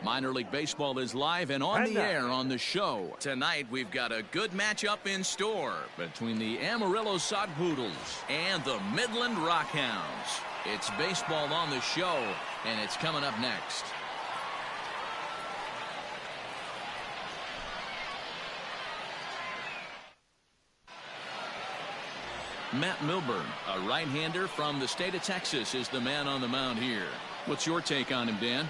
Minor League Baseball is live and on the air on the show. Tonight, we've got a good matchup in store between the Amarillo Poodles and the Midland Rockhounds. It's baseball on the show, and it's coming up next. Matt Milburn, a right-hander from the state of Texas, is the man on the mound here. What's your take on him, Dan?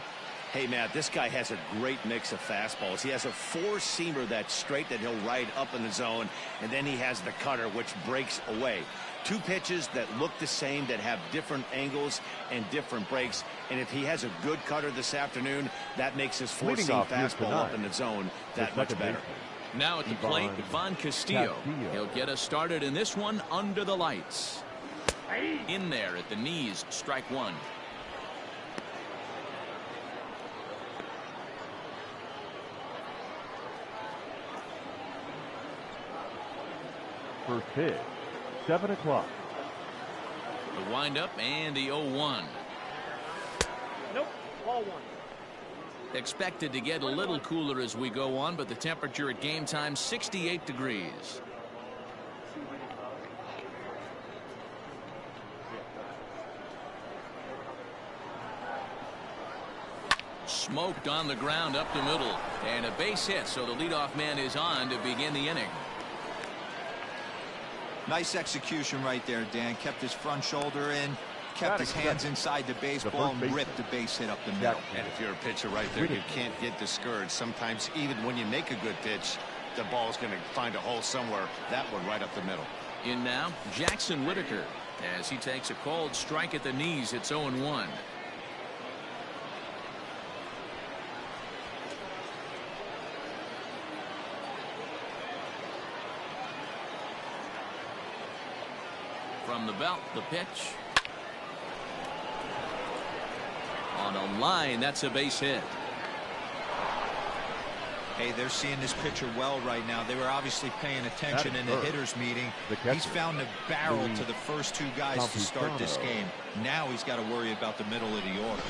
Hey, Matt, this guy has a great mix of fastballs. He has a four-seamer that's straight that he'll ride up in the zone, and then he has the cutter, which breaks away. Two pitches that look the same, that have different angles and different breaks. And if he has a good cutter this afternoon, that makes his four-seam fastball up in the zone that much better. Now at the plate, Ivan Castillo. He'll get us started in this one under the lights. In there at the knees, strike one. First pitch, 7 o'clock. The windup and the 0-1. Nope, ball one. Expected to get a little cooler as we go on, but the temperature at game time 68 degrees. Smoked on the ground up the middle, and a base hit, so the leadoff man is on to begin the inning. Nice execution right there, Dan. Kept his front shoulder in, kept his hands inside the baseball, and ripped the base hit up the middle. And if you're a pitcher right there, you can't get discouraged. Sometimes even when you make a good pitch, the ball's going to find a hole somewhere. That one right up the middle. In now, Jackson Whitaker, as he takes a cold strike at the knees. It's 0-1. From the belt, the pitch. On a line, that's a base hit. Hey, they're seeing this pitcher well right now. They were obviously paying attention in the hitters meeting. He's found a barrel to the first two guys to start this game. Now he's got to worry about the middle of the order.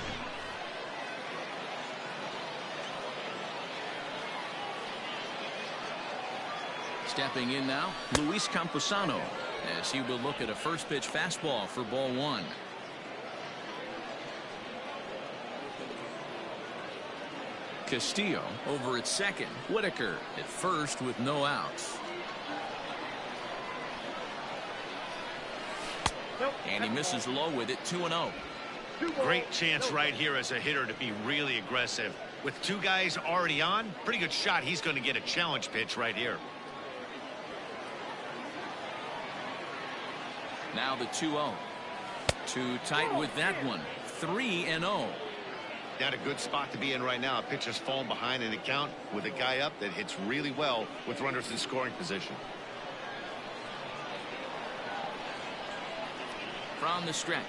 Stepping in now, Luis Camposano, as he will look at a first pitch fastball for ball one. Castillo over at second. Whitaker at first with no outs. And he misses low with it. 2-0. Great chance right here as a hitter to be really aggressive. With two guys already on, pretty good shot. He's going to get a challenge pitch right here. Now the 2-0. Too tight with that one. 3-0. Not a good spot to be in right now. A pitcher's falling behind in the count with a guy up that hits really well with runners in scoring position. From the stretch.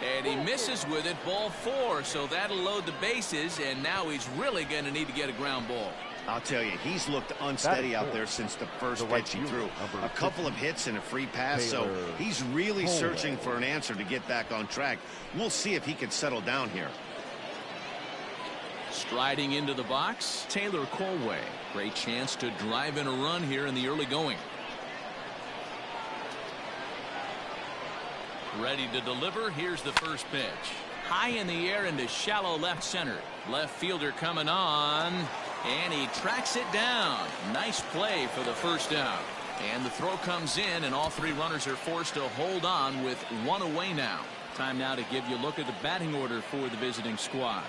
And he misses with it. Ball 4. So that'll load the bases. And now he's really going to need to get a ground ball. I'll tell you, he's looked unsteady out there since the first pitch he threw. A couple of hits and a free pass, so he's really searching for an answer to get back on track. We'll see if he can settle down here. Striding into the box, Taylor Colway. Great chance to drive in a run here in the early going. Ready to deliver. Here's the first pitch. High in the air into shallow left center. Left fielder coming on. And he tracks it down. Nice play for the first out. And the throw comes in, and all three runners are forced to hold on with one away now. Time now to give you a look at the batting order for the visiting squad.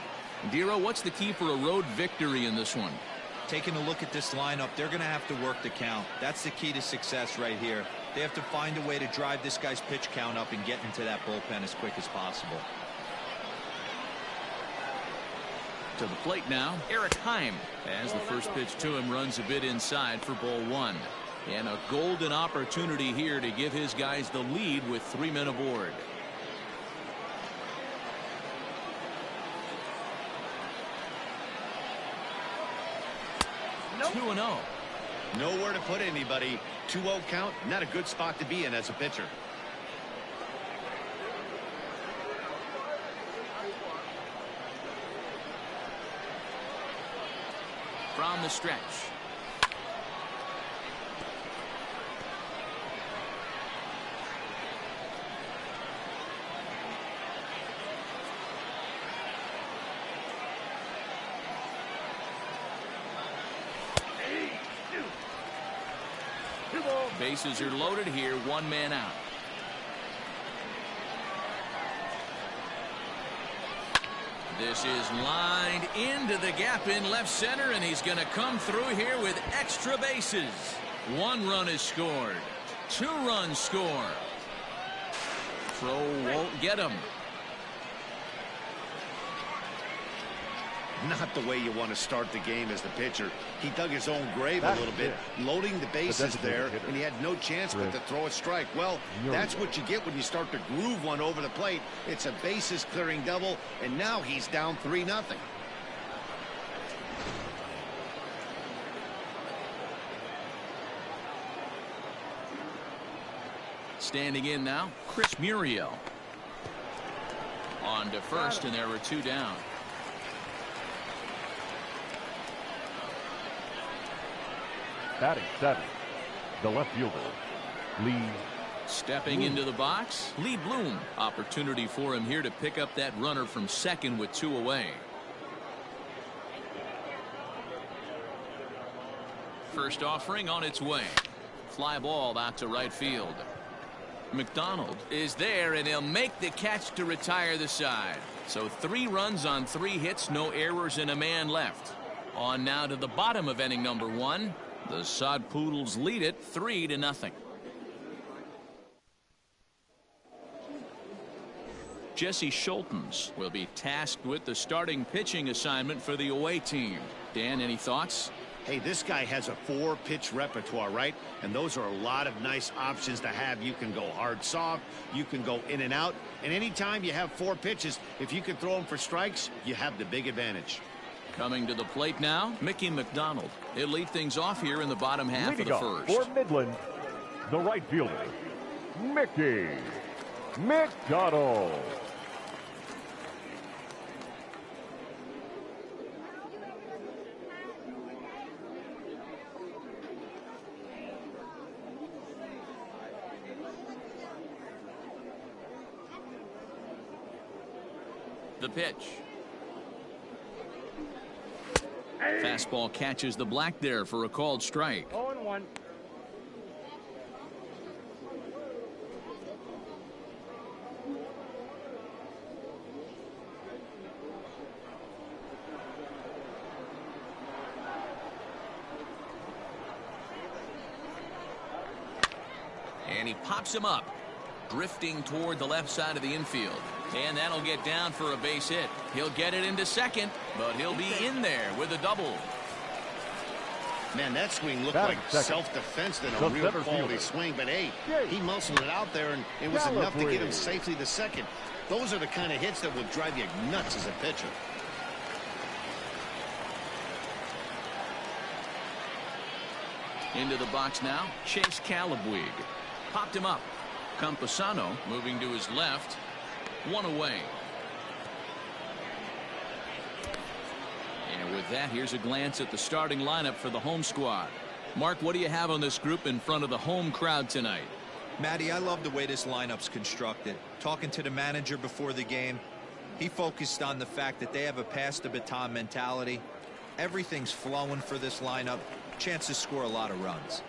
Dero, what's the key for a road victory in this one? Taking a look at this lineup, they're going to have to work the count. That's the key to success right here. They have to find a way to drive this guy's pitch count up and get into that bullpen as quick as possible. To the plate now, Eric Heim, as the first pitch to him runs a bit inside for ball one. And a golden opportunity here to give his guys the lead with 3 men aboard. Nope. 2-0. Nowhere to put anybody. 2-0 count, not a good spot to be in as a pitcher. on the stretch. Bases are loaded here, one man out. This is lined into the gap in left center, and he's going to come through here with extra bases. 1 run is scored. 2 runs score. Throw won't get him. Not the way you want to start the game as the pitcher. He dug his own grave a little bit, loading the bases there, and he had no chance but to throw a strike. Well, that's what you get when you start to groove one over the plate. It's a bases-clearing double, and now he's down 3-0. Standing in now, Chris Muriel. On to first, and there were 2 down. Batting 7, the left fielder, Lee. Stepping into the box, Lee Bloom. Opportunity for him here to pick up that runner from second with 2 away. First offering on its way. Fly ball out to right field. McDonald is there, and he'll make the catch to retire the side. So 3 runs on 3 hits, no errors, and a man left. On now to the bottom of inning number 1. The Sod Poodles lead it 3-0. Jesse Schultens will be tasked with the starting pitching assignment for the away team. Dan, any thoughts? Hey, this guy has a 4-pitch repertoire, right? And those are a lot of nice options to have. You can go hard, soft. You can go in and out. And anytime you have 4 pitches, if you can throw them for strikes, you have the big advantage. Coming to the plate now, Mickey McDonald. He'll lead things off here in the bottom half Leading of the first. For Midland, the right fielder, Mickey McDonald. The pitch. Fastball catches the black there for a called strike. 0-1. And he pops him up, drifting toward the left side of the infield. And that'll get down for a base hit. He'll get it into second, but he'll be in there with a double. Man, that swing looked like self-defense than a real quality swing. But, hey, he muscled it out there, and it was enough to get him safely to second. Those are the kind of hits that will drive you nuts as a pitcher. Into the box now, Chase Calabwig. Popped him up. Campusano moving to his left. 1 away. And with that, here's a glance at the starting lineup for the home squad. Mark, what do you have on this group in front of the home crowd tonight? Matty, I love the way this lineup's constructed. Talking to the manager before the game, he focused on the fact that they have a pass the baton mentality. Everything's flowing for this lineup. Chances score a lot of runs.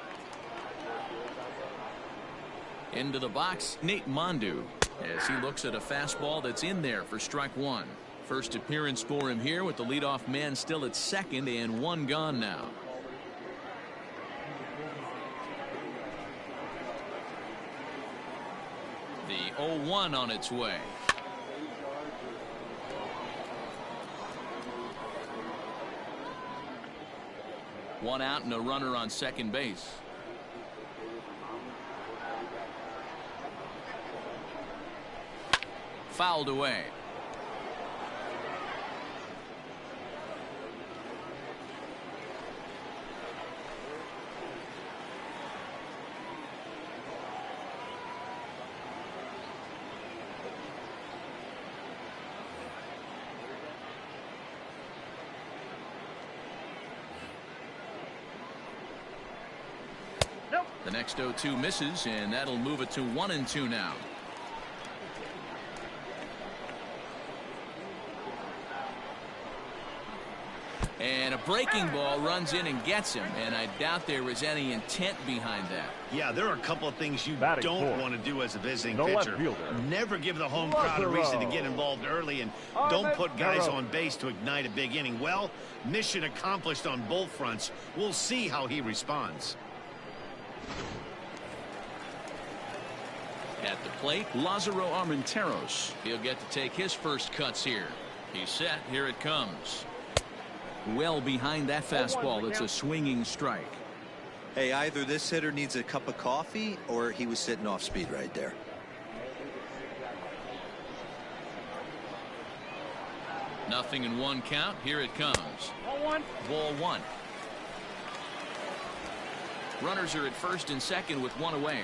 Into the box, Nate Mondu, as he looks at a fastball that's in there for strike 1. First appearance for him here with the leadoff man still at second and 1 gone now. The 0-1 on its way. One out and a runner on second base. Fouled away. next 0-2 misses, and that'll move it to 1-2 now. And a breaking ball runs in and gets him, and I doubt there was any intent behind that. Yeah, there are a couple of things you don't want to do as a visiting No pitcher. Never give the home crowd a reason to get involved early, and don't put guys on base to ignite a big inning. Well, mission accomplished on both fronts. We'll see how he responds. At the plate, Lázaro Armenteros. He'll get to take his first cuts here. He's set. Here it comes. Well behind that fastball. It's a swinging strike. Hey, either this hitter needs a cup of coffee or he was sitting off speed right there. Nothing in one count. Here it comes. Ball one. Ball one. Runners are at first and second with one away.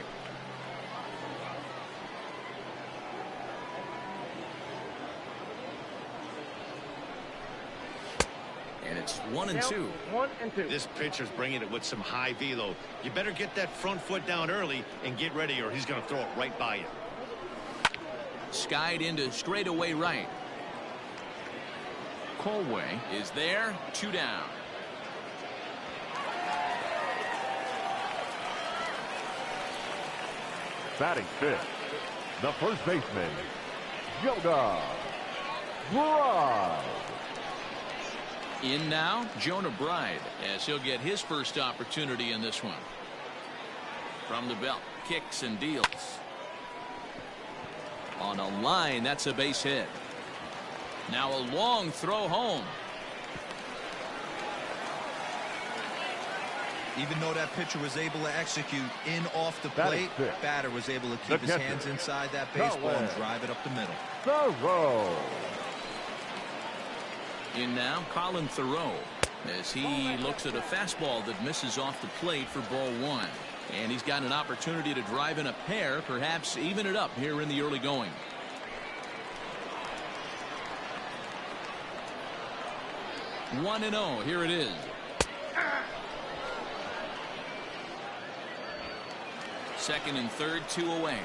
And it's 1-2. 1-2. This pitcher's bringing it with some high velo. You better get that front foot down early and get ready, or he's going to throw it right by you. Skied into straightaway right. Colway is there. 2 down. Batting fifth, the first baseman, Jonah Bride. In now, Jonah Bride, as he'll get his first opportunity in this one. From the belt, kicks and deals. On a line, that's a base hit. Now a long throw home. Even though that pitcher was able to execute in off the plate, batter was able to keep his hands inside that baseball and drive it up the middle. Thoreau. In now, Colin Thoreau, as he looks at a fastball that misses off the plate for ball one. And he's got an opportunity to drive in a pair, perhaps even it up here in the early going. One and 0. Here it is. Second and third, 2 away.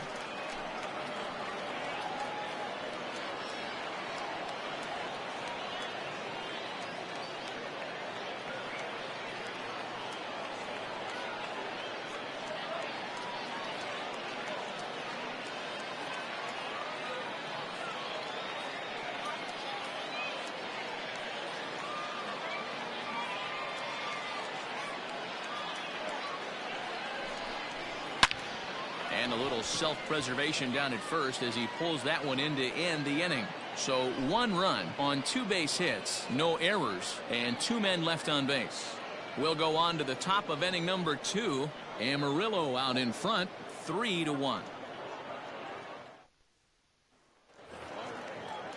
And a little self-preservation down at first as he pulls that one in to end the inning. So 1 run on 2 base hits, no errors, and 2 men left on base. We'll go on to the top of inning number 2. Amarillo out in front, 3-1.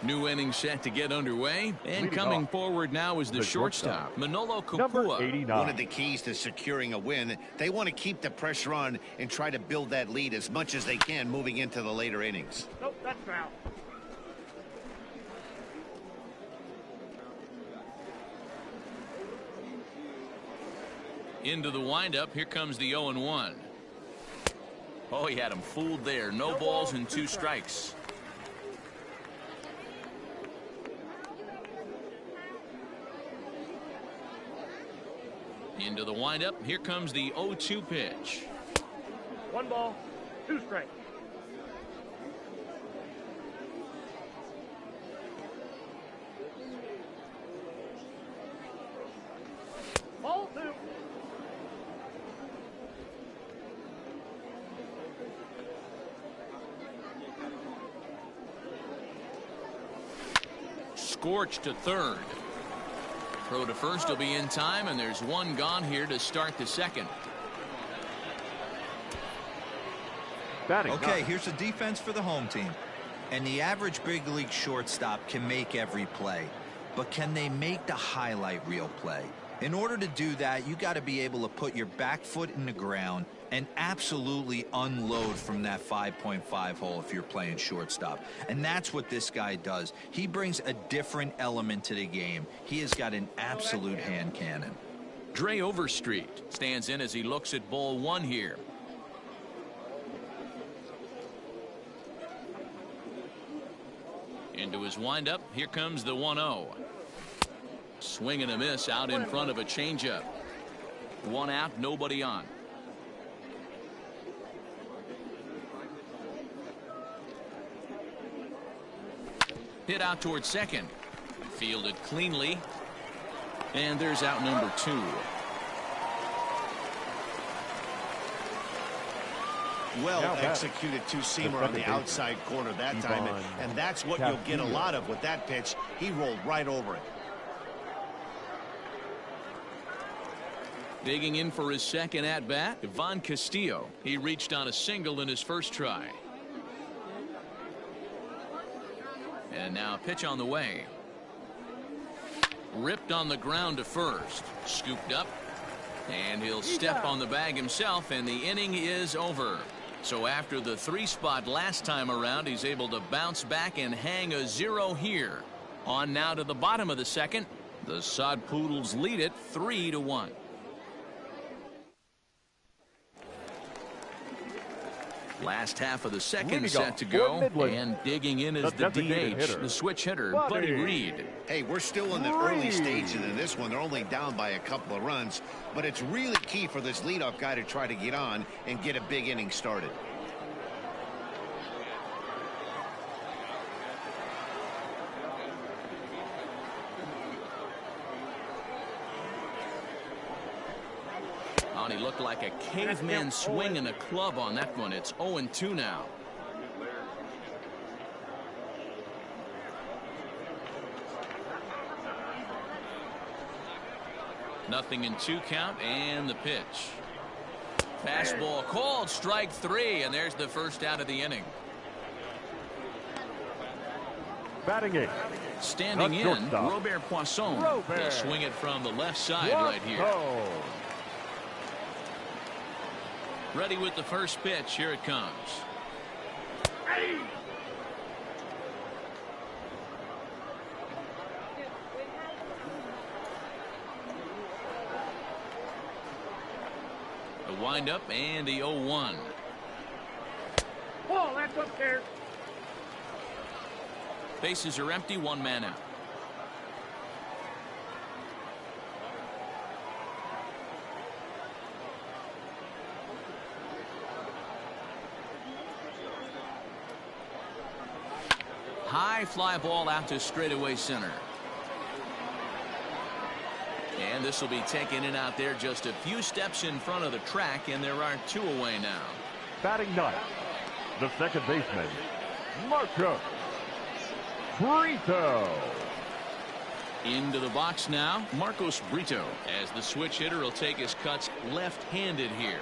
New inning set to get underway, and coming forward now is the shortstop, Manolo Kupua. One of the keys to securing a win, they want to keep the pressure on and try to build that lead as much as they can moving into the later innings. Nope, that's foul. Into the windup, here comes the 0-1. Oh, he had him fooled there. No balls and 2 strikes. Into the windup. Here comes the 0-2 pitch. 1 ball, 2 strikes. Ball 2. Scorched to third. Throw to first will be in time, and there's 1 gone here to start the second. Okay, here's the defense for the home team. And the average big league shortstop can make every play. But can they make the highlight reel play? In order to do that, you got to be able to put your back foot in the ground and absolutely unload from that 5.5 hole if you're playing shortstop. And that's what this guy does. He brings a different element to the game. He has got an absolute hand cannon. Dre Overstreet stands in as he looks at ball 1 here. Into his windup, here comes the 1-0. Swing and a miss out in front of a changeup. 1 out, nobody on. Hit out towards second. Fielded cleanly. And there's out number 2. Well executed two-seamer on the outside corner that time, and that's what you'll get a lot of with that pitch. He rolled right over it. Digging in for his second at-bat, Ivan Castillo. He reached on a single in his first try. And now a pitch on the way. Ripped on the ground to first. Scooped up. And he'll step on the bag himself, and the inning is over. So after the 3 spot last time around, he's able to bounce back and hang a 0 here. On now to the bottom of the second. The Sod Poodles lead it 3-1. Last half of the second set to go, and digging in is the DH, the switch hitter, Buddy Reed. Hey, we're still in the early stages in this one. They're only down by a couple of runs, but it's really key for this leadoff guy to try to get on and get a big inning started. He looked like a caveman swinging a club on that one. It's 0-2 now. Nothing in 2 count, and the pitch. Fastball called, strike 3, and there's the first out of the inning. Batting 8. Standing in, Robert Poisson. He'll swing it from the left side right here. Ready with the first pitch. Here it comes. The windup and the 0-1. Ball, that's up there. Bases are empty, 1 man out. High fly ball out to straightaway center. And this will be taken in out there just a few steps in front of the track, and there are 2 away now. Batting 9. The second baseman, Marcos Brito. Into the box now, Marcos Brito, as the switch hitter will take his cuts left-handed here.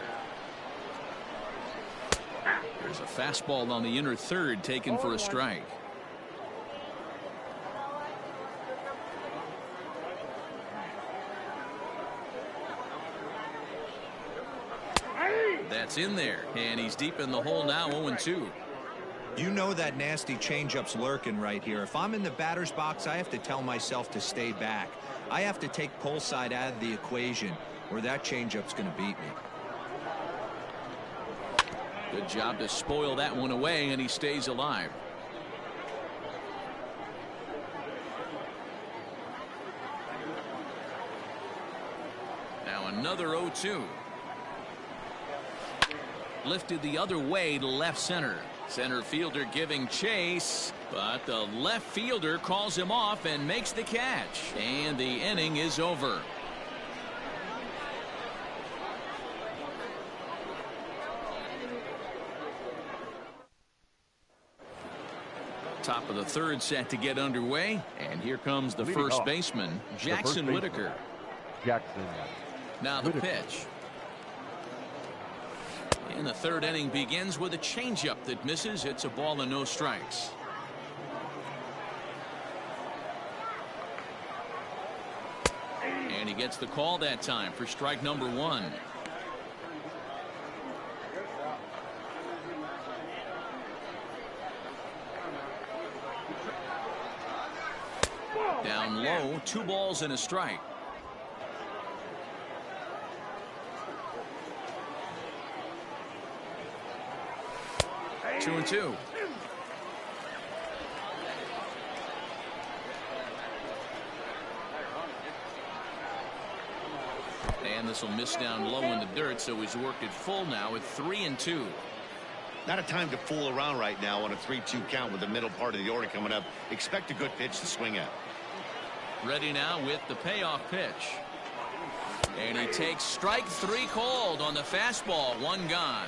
There's a fastball on the inner third taken for a strike. That's in there, and he's deep in the hole now, 0-2. You know that nasty changeup's lurking right here. If I'm in the batter's box, I have to tell myself to stay back. I have to take pull side out of the equation, or that changeup's going to beat me. Good job to spoil that one away, and he stays alive. Now another 0-2. Lifted the other way to left center. Center fielder giving chase, but the left fielder calls him off and makes the catch. And the inning is over. Top of the third set to get underway, and here comes the first baseman, Jackson Whitaker. Now the pitch. And the third inning begins with a changeup that misses. It's a ball and no strikes. And he gets the call that time for strike number 1. Down low, 2 balls and a strike. And this will miss down low in the dirt, so he's worked it full now at 3-2. Not a time to fool around right now on a 3-2 count with the middle part of the order coming up. Expect a good pitch to swing at. Ready now with the payoff pitch. And he takes strike 3 called on the fastball. 1 gone.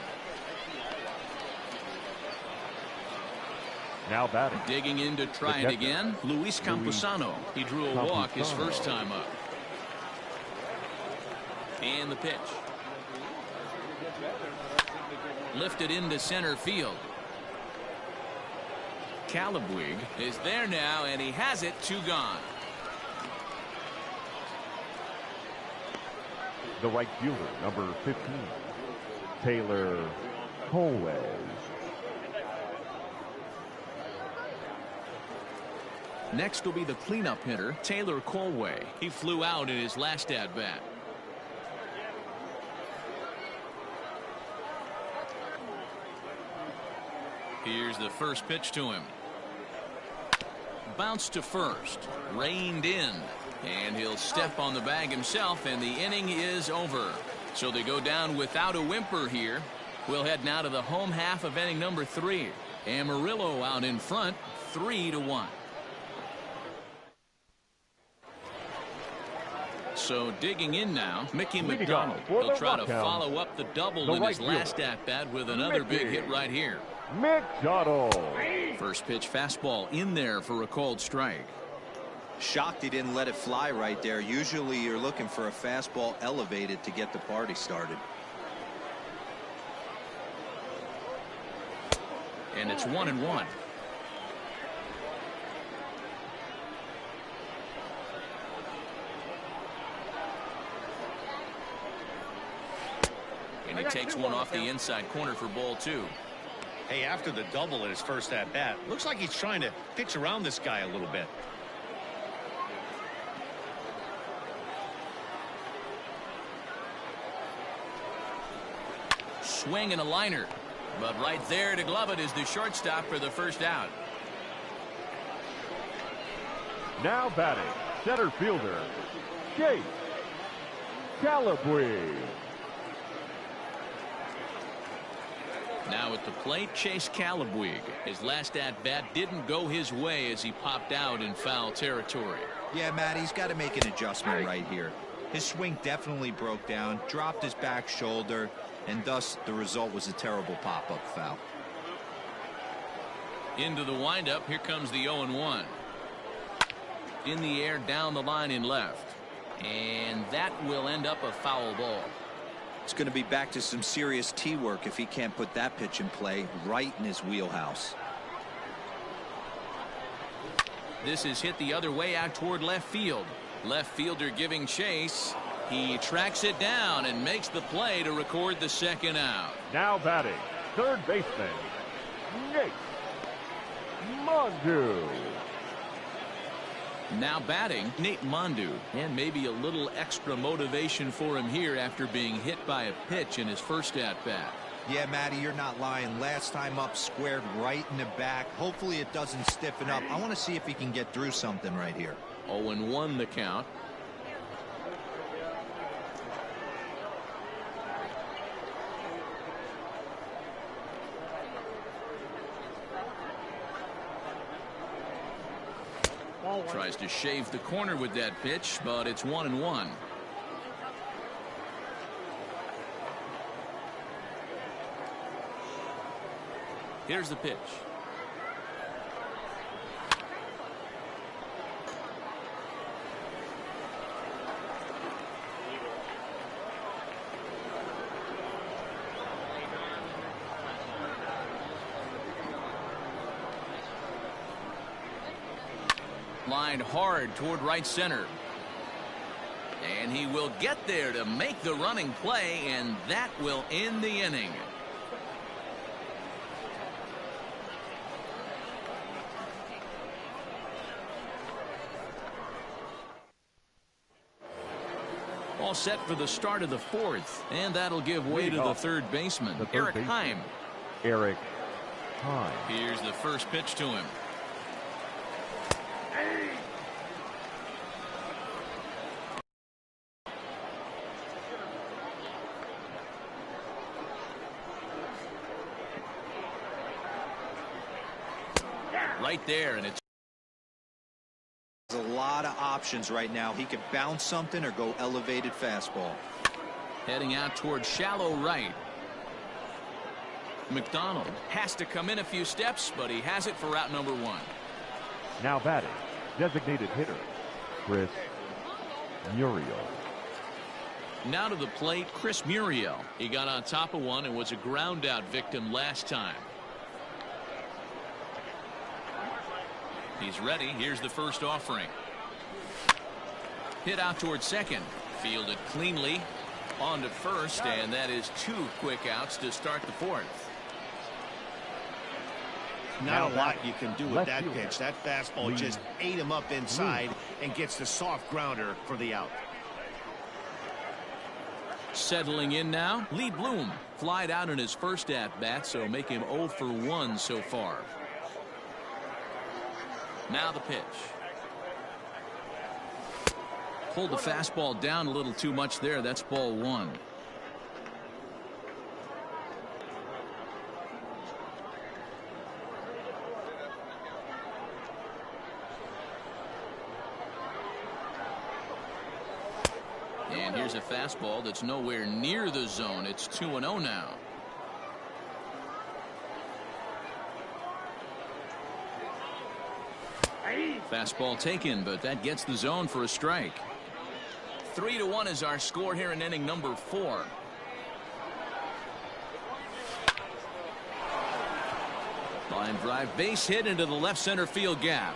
Now batting. Digging in to try it again, Luis Camposano. He drew a walk his first time up. And the pitch. Lifted into center field. Calabwig is there now, and he has it. 2 gone. The right fielder, number 15, Taylor Colway. Next will be the cleanup hitter, Taylor Colway. He flew out in his last at-bat. Here's the first pitch to him. Bounced to first. Reined in. And he'll step on the bag himself, and the inning is over. So they go down without a whimper here. We'll head now to the home half of inning number 3. Amarillo out in front, 3-1. So digging in now, Mickey McDonald. He'll try to follow up the double in his last at-bat with another big hit right here. McDonald. First pitch fastball in there for a called strike. Shocked he didn't let it fly right there. Usually you're looking for a fastball elevated to get the party started. And it's 1-1. And he takes one off the inside corner for ball 2. Hey, after the double in his first at-bat, looks like he's trying to pitch around this guy a little bit. Swing and a liner. But right there to glove it is the shortstop for the first out. Now batting, center fielder, Chase Calabwig. Now at the plate, Chase Calabwig. His last at-bat didn't go his way as he popped out in foul territory. Yeah, Matt, he's got to make an adjustment right here. His swing definitely broke down, dropped his back shoulder, and thus the result was a terrible pop-up foul. Into the windup, here comes the 0-1. In the air, down the line in left. And that will end up a foul ball. It's going to be back to some serious tee work if he can't put that pitch in play right in his wheelhouse. This is hit the other way out toward left field. Left fielder giving chase. He tracks it down and makes the play to record the second out. Now batting, third baseman, Nate Mondu. Now batting, Nate Mondu. And maybe a little extra motivation for him here after being hit by a pitch in his first at-bat. Yeah, Matty, you're not lying. Last time up, squared right in the back. Hopefully it doesn't stiffen up. I want to see if he can get through something right here. 0-1 the count. Tries to shave the corner with that pitch, but it's 1-1. Here's the pitch. Lined hard toward right center. And he will get there to make the running play, and that will end the inning. All set for the start of the fourth, and that'll give way to the third baseman, Eric Heim. Eric Heim. Here's the first pitch to him. right there, and it's a lot of options right now. He could bounce something or go elevated fastball. heading out towards shallow right. McDonald has to come in a few steps, but he has it for route number 1. Now batting, designated hitter, Chris Muriel. Now to the plate, Chris Muriel. He got on top of one and was a ground out victim last time. He's ready. Here's the first offering. Hit out towards second. Fielded cleanly. On to first, and that is 2 quick outs to start the 4th. Not a lot you can do with that pitch. That fastball just ate him up inside and gets the soft grounder for the out. Settling in now, Lee Bloom. Flied out in his first at-bat, so make him 0 for 1 so far. Now the pitch. Pulled the fastball down a little too much there. That's ball 1. And here's a fastball that's nowhere near the zone. It's 2-0 now. Fastball taken, but that gets the zone for a strike. 3-1 is our score here in inning number 4. Line drive, base hit into the left center field gap.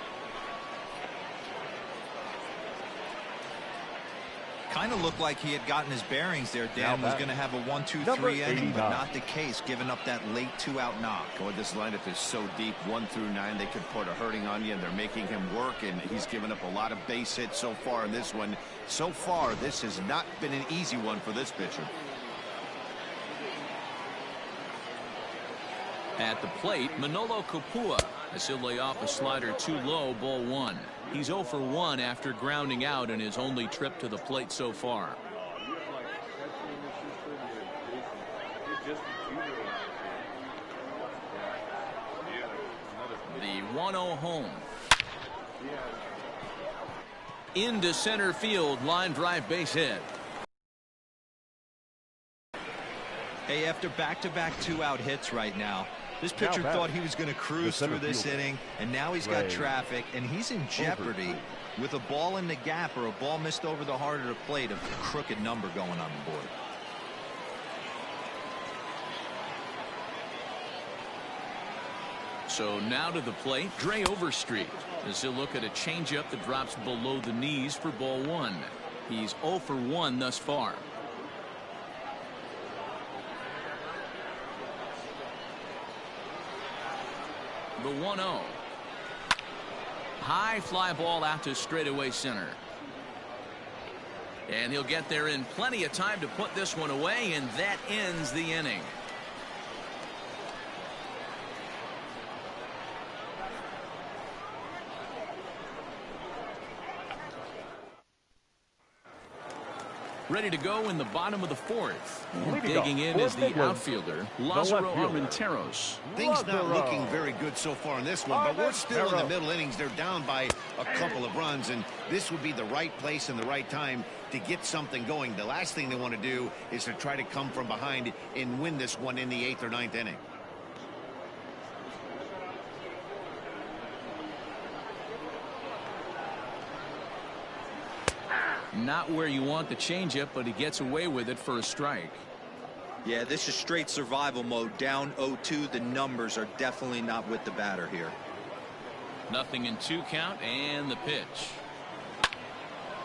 Kind of looked like he had gotten his bearings there. Dan was going to have a 1-2-3 inning, but not the case, giving up that late 2-out knock. Boy, this lineup is so deep, 1 through 9. They could put a hurting on you, and they're making him work, and he's given up a lot of base hits so far in this one. So far, this has not been an easy one for this pitcher. At the plate, Manolo Kapua as he'll lay off a slider too low, ball 1. He's 0 for 1 after grounding out in his only trip to the plate so far. The 1-0 home. Into center field, line drive, base hit. Hey, after back-to-back 2-out hits right now, this pitcher thought he was going to cruise through this inning, and now he's got traffic, and he's in jeopardy with a ball in the gap or a ball missed over the heart of the plate, a crooked number going on the board. So now to the plate, Dre Overstreet as he'll look at a changeup that drops below the knees for ball 1. He's 0 for 1 thus far. The 1-0. High fly ball out to straightaway center. And he'll get there in plenty of time to put this one away, and that ends the inning. Ready to go in the bottom of the 4th. Digging in is the outfielder, Lázaro Armenteros. Things not looking very good so far in this one, but we're still in the middle innings. They're down by a couple of runs, and this would be the right place and the right time to get something going. The last thing they want to do is to try to come from behind and win this one in the 8th or 9th inning. Not where you want the changeup, but he gets away with it for a strike. Yeah, this is straight survival mode. Down 0-2. The numbers are definitely not with the batter here. Nothing in 2 count, and the pitch.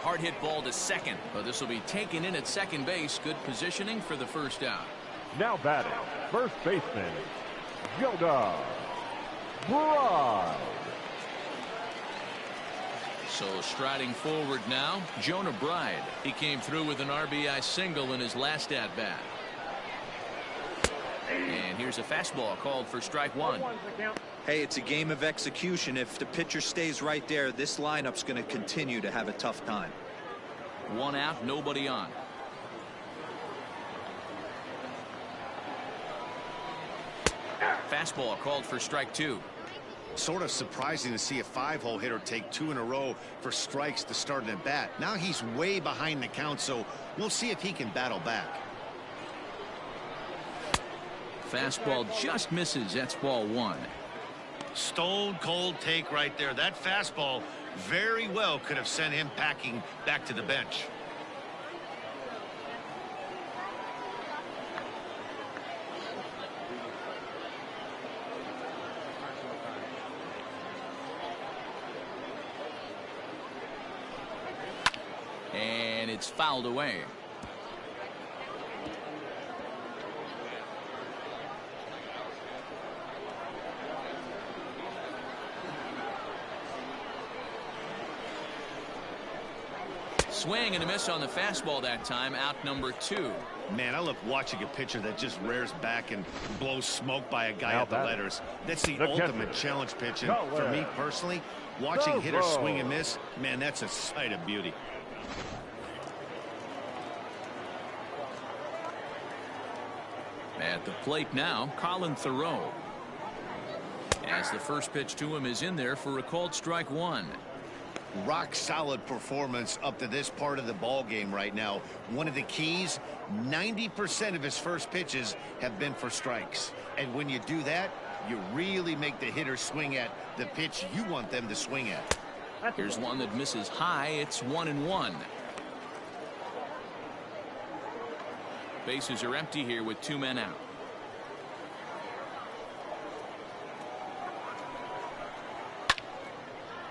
Hard hit ball to second, but this will be taken in at second base. Good positioning for the first out. Now batting, first baseman, Jonah Bride. So striding forward now, Jonah Bride. He came through with an RBI single in his last at-bat. And here's a fastball called for strike 1. Hey, it's a game of execution. If the pitcher stays right there, this lineup's going to continue to have a tough time. 1 out, nobody on. Fastball called for strike 2. Sort of surprising to see a 5-hole hitter take 2 in a row for strikes to start an at-bat. Now he's way behind the count, so we'll see if he can battle back. Fastball just misses. That's ball 1. Stone cold take right there. That fastball very well could have sent him packing back to the bench. And it's fouled away. Swing and a miss on the fastball that time. Out number 2. Man, I love watching a pitcher that just rears back and blows smoke by a guy at the letters. That's the ultimate challenge pitch. And for me personally, watching hitters swing and miss, man, that's a sight of beauty. At the plate now, Colin Thoreau. As the first pitch to him is in there for a called strike 1. Rock solid performance up to this part of the ball game right now. One of the keys, 90% of his first pitches have been for strikes. And when you do that, you really make the hitter swing at the pitch you want them to swing at. Here's one that misses high. It's 1-1. Bases are empty here with 2 men out.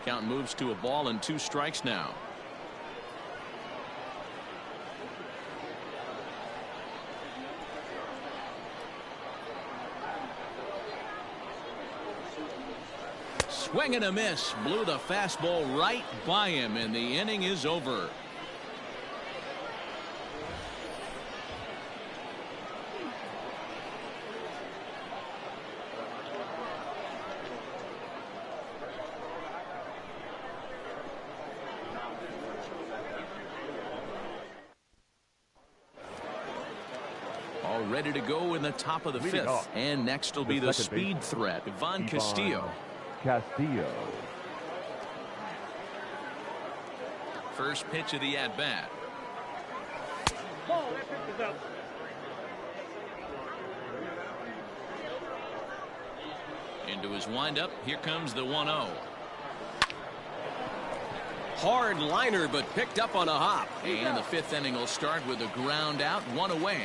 Count moves to a ball and 2 strikes now. Swing and a miss. Blew the fastball right by him, and the inning is over. All ready to go in the top of the 5th. And next will be the speed threat, Ivan Castillo. First pitch of the at-bat. Ball, that pitch is up. Into his windup. Here comes the 1-0. Hard liner, but picked up on a hop. And the 5th inning will start with a ground out, 1 away.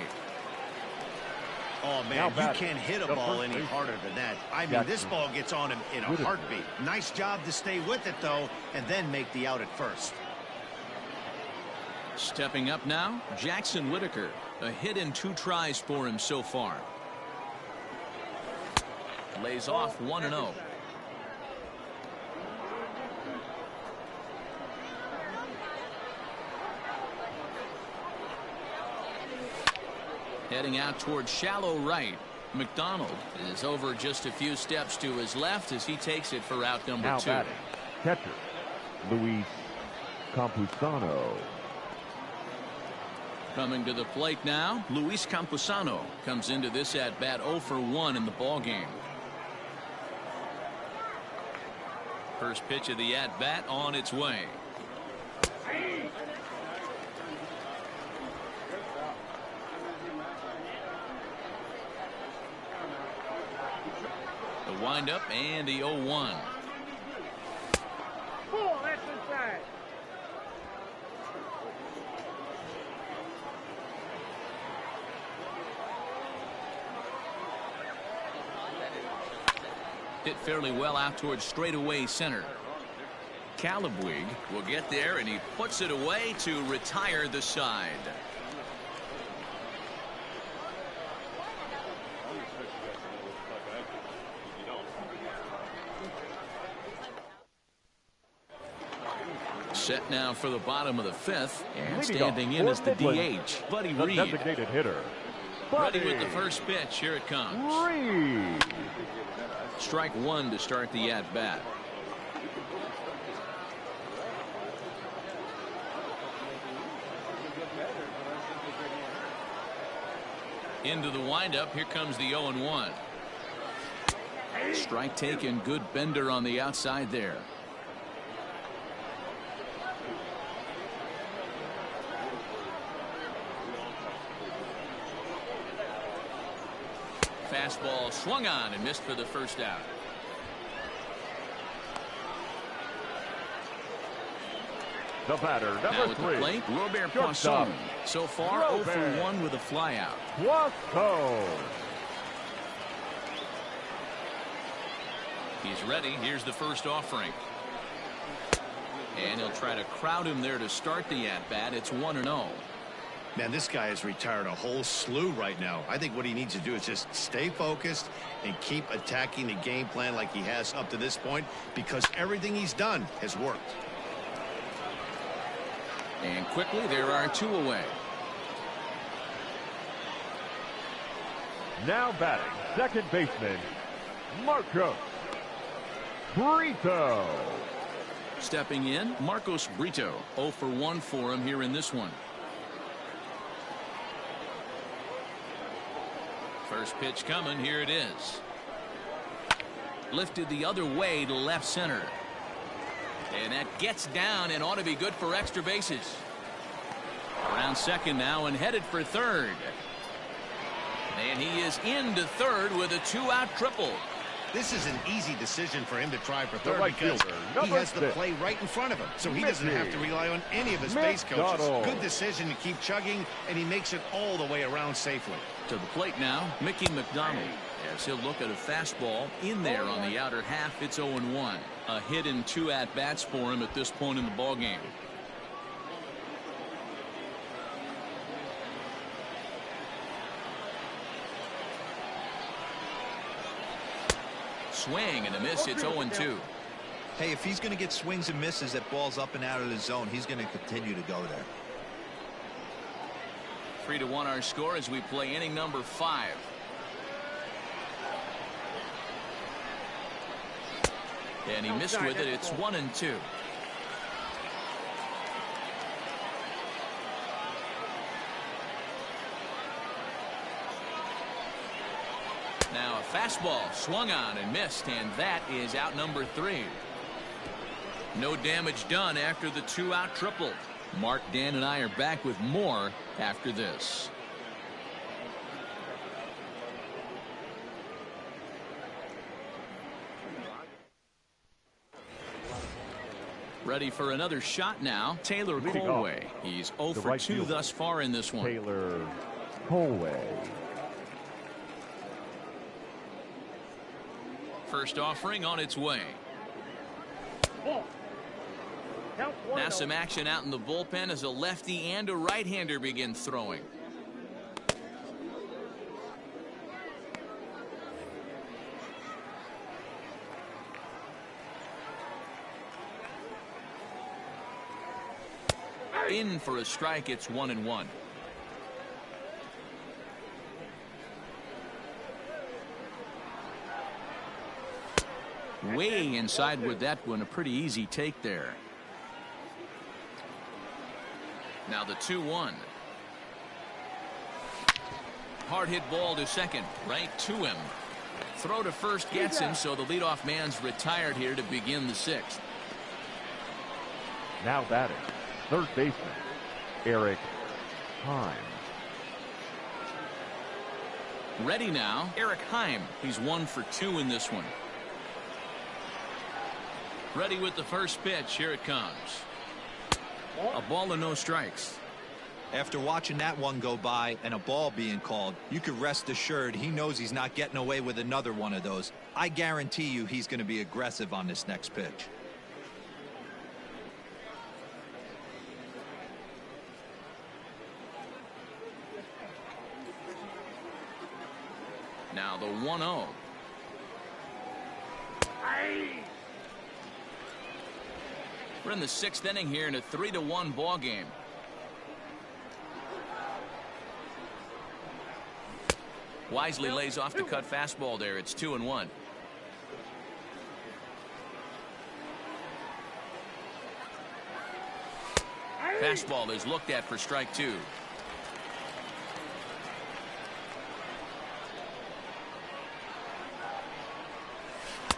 Oh, man, you can't hit a ball any harder than that. I mean, this ball gets on him in a heartbeat. Nice job to stay with it, though, and then make the out at first. Stepping up now, Jackson Whitaker. A hit in 2 tries for him so far. Lays off 1-0. Heading out towards shallow right. McDonald is over just a few steps to his left as he takes it for out number 2. Batting. Catcher, Luis Campusano. Coming to the plate now, Luis Campusano comes into this at bat 0 for 1 in the ball game. First pitch of the at bat on its way. The windup and the 0-1. Ball, that's inside. Hit fairly well out towards straightaway center. Calabwig will get there, and he puts it away to retire the side. Set now for the bottom of the 5th, and standing in is the DH, Buddy Reed. Designated hitter. Ready with the first pitch. Here it comes. Reed. Strike 1 to start the at-bat. Into the windup. Here comes the 0-1. Strike taken, good bender on the outside there. Fastball swung on and missed for the first out. The batter, Now number at 3. the plate, Robert Shortstop. Poisson. So far, 0 for 1 with a flyout. Poisson. He's ready. Here's the first offering. And he'll try to crowd him there to start the at-bat. It's 1-0. Man, this guy has retired a whole slew right now. I think what he needs to do is just stay focused and keep attacking the game plan like he has up to this point, because everything he's done has worked. And quickly, there are 2 away. Now batting, second baseman, Marcos Brito. Stepping in, Marcos Brito. 0 for 1 for him here in this one. First pitch coming. Here it is. Lifted the other way to left center. And that gets down and ought to be good for extra bases. Around second now and headed for third. And he is into third with a 2-out triple. This is an easy decision for him to try for third, right because fielder, he has the 6. play right in front of him, so he doesn't have to rely on any of his base coaches. McDonald. Good decision to keep chugging, and he makes it all the way around safely. To the plate now, Mickey McDonald, as he'll look at a fastball in there on the outer half. It's 0-1. A hit in 2 at-bats for him at this point in the ballgame. Swing and a miss. It's 0-2. Hey, if he's going to get swings and misses at balls up and out of the zone, he's going to continue to go there. 3-1 our score as we play inning number 5. And he missed with it. It's 1-2. Now a fastball swung on and missed, and that is out number 3. No damage done after the 2-out triple. Mark, Dan, and I are back with more after this. Ready for another shot now. Taylor Colway. He's 0 for 2 thus far in this one. Taylor Colway. First offering on its way. Now some action out in the bullpen as a lefty and a right-hander begin throwing. In for a strike. It's 1-1. Way inside with that one. A pretty easy take there. Now the 2-1. Hard hit ball to second. Right to him. Throw to first gets him, so the leadoff man's retired here to begin the 6th. Now batting, third baseman, Eric Heim. Ready now, Eric Heim. He's 1 for 2 in this one. Ready with the first pitch. Here it comes. A ball and no strikes. After watching that one go by and a ball being called, you could rest assured he knows he's not getting away with another one of those. I guarantee you he's going to be aggressive on this next pitch. Now the 1-0. We're in the 6th inning here in a 3-1 ball game. Wisely lays off the cut fastball there. It's 2-1. Fastball is looked at for strike 2.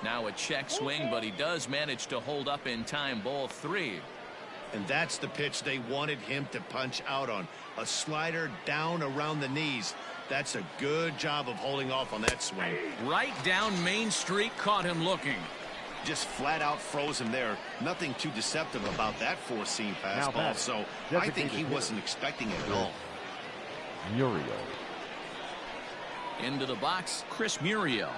Now a check swing, but he does manage to hold up in time, ball 3. And that's the pitch they wanted him to punch out on. A slider down around the knees. That's a good job of holding off on that swing. Right down Main Street, caught him looking. Just flat out froze him there. Nothing too deceptive about that four-seam fastball. So I think he wasn't expecting it at all. Muriel. Into the box, Chris Muriel.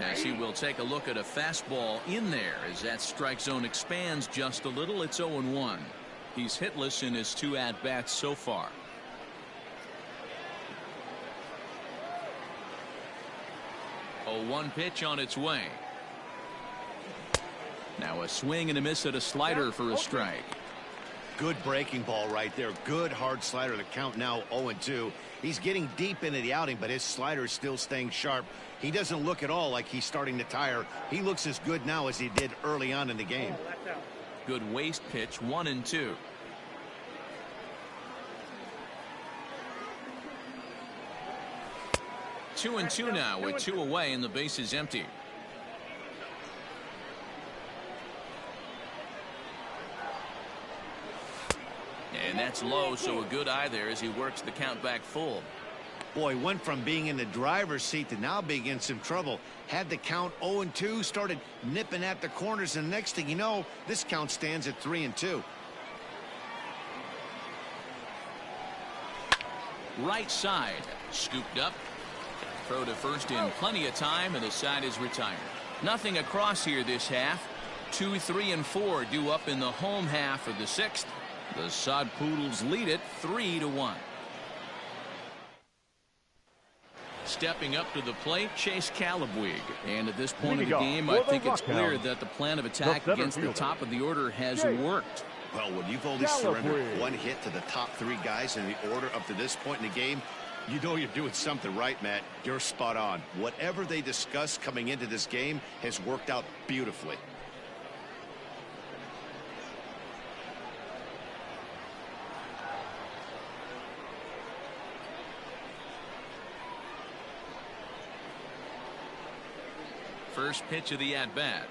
As he will take a look at a fastball in there as that strike zone expands just a little. It's 0-1. He's hitless in his 2 at-bats so far. A 1 pitch on its way. Now a swing and a miss at a slider for a strike. Good breaking ball right there. Good hard slider. The count now 0-2. He's getting deep into the outing, but his slider is still staying sharp. He doesn't look at all like he's starting to tire. He looks as good now as he did early on in the game. Good waist pitch, 1-2. Two and two now with 2 away and the base is empty. And that's low, so a good eye there as he works the count back full. Boy, went from being in the driver's seat to now being in some trouble. Had the count 0-2, started nipping at the corners, and the next thing you know, this count stands at 3-2. Right side, scooped up. Throw to first in plenty of time, and the side is retired. Nothing across here this half. 2, 3, and 4 due up in the home half of the 6th. The Sod Poodles lead it 3-1. Stepping up to the plate, Chase Calabwig. And at this point of the game, I think it's clear that the plan of attack against the top of the order has worked. Well, when you've only surrendered 1 hit to the top 3 guys in the order up to this point in the game, you know you're doing something right, Matt. You're spot on. Whatever they discussed coming into this game has worked out beautifully. First pitch of the at-bat.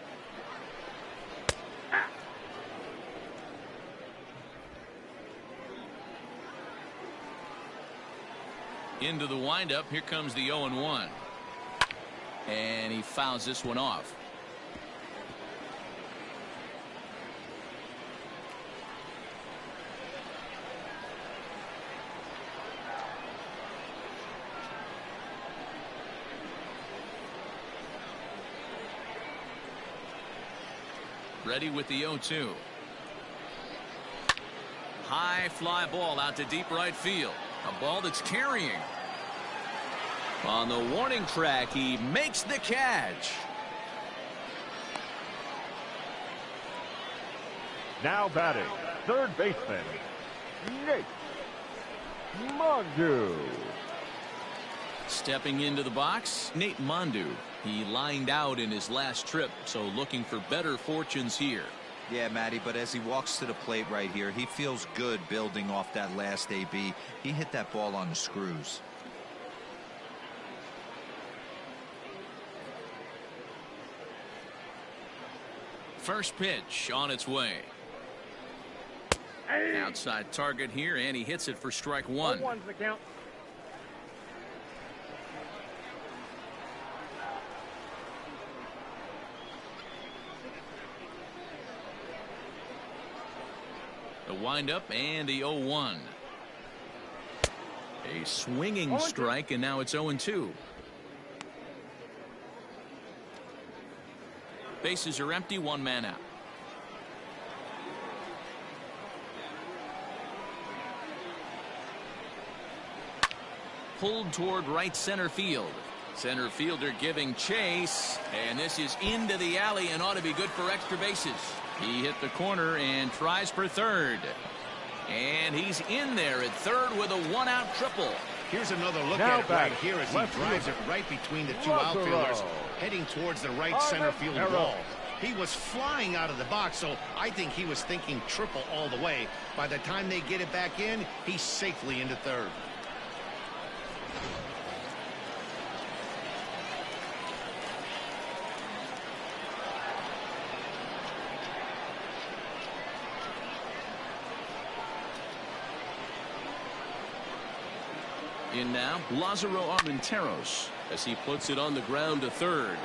Into the windup. Here comes the 0-1. And he fouls this one off. Ready with the 0-2. High fly ball out to deep right field. A ball that's carrying. On the warning track, he makes the catch. Now batting, third baseman, Nate Mondu. Stepping into the box, Nate Mondu. He lined out in his last trip, so looking for better fortunes here. Yeah, Matty, but as he walks to the plate right here, he feels good building off that last AB. He hit that ball on the screws. First pitch on its way. Outside target here, and he hits it for strike 1. 0-1's the count. The windup and the 0-1. A swinging strike, and now it's 0-2. Bases are empty, 1 man out. Pulled toward right center field. Center fielder giving chase, and this is into the alley and ought to be good for extra bases. He hit the corner and tries for third. And he's in there at third with a 1-out triple. Here's another look Now at it right here as he drives it right between the 2 outfielders, heading towards the right center field wall. He was flying out of the box, so I think he was thinking triple all the way. By the time they get it back in, he's safely into third. In now, Lázaro Armenteros as he puts it on the ground to third.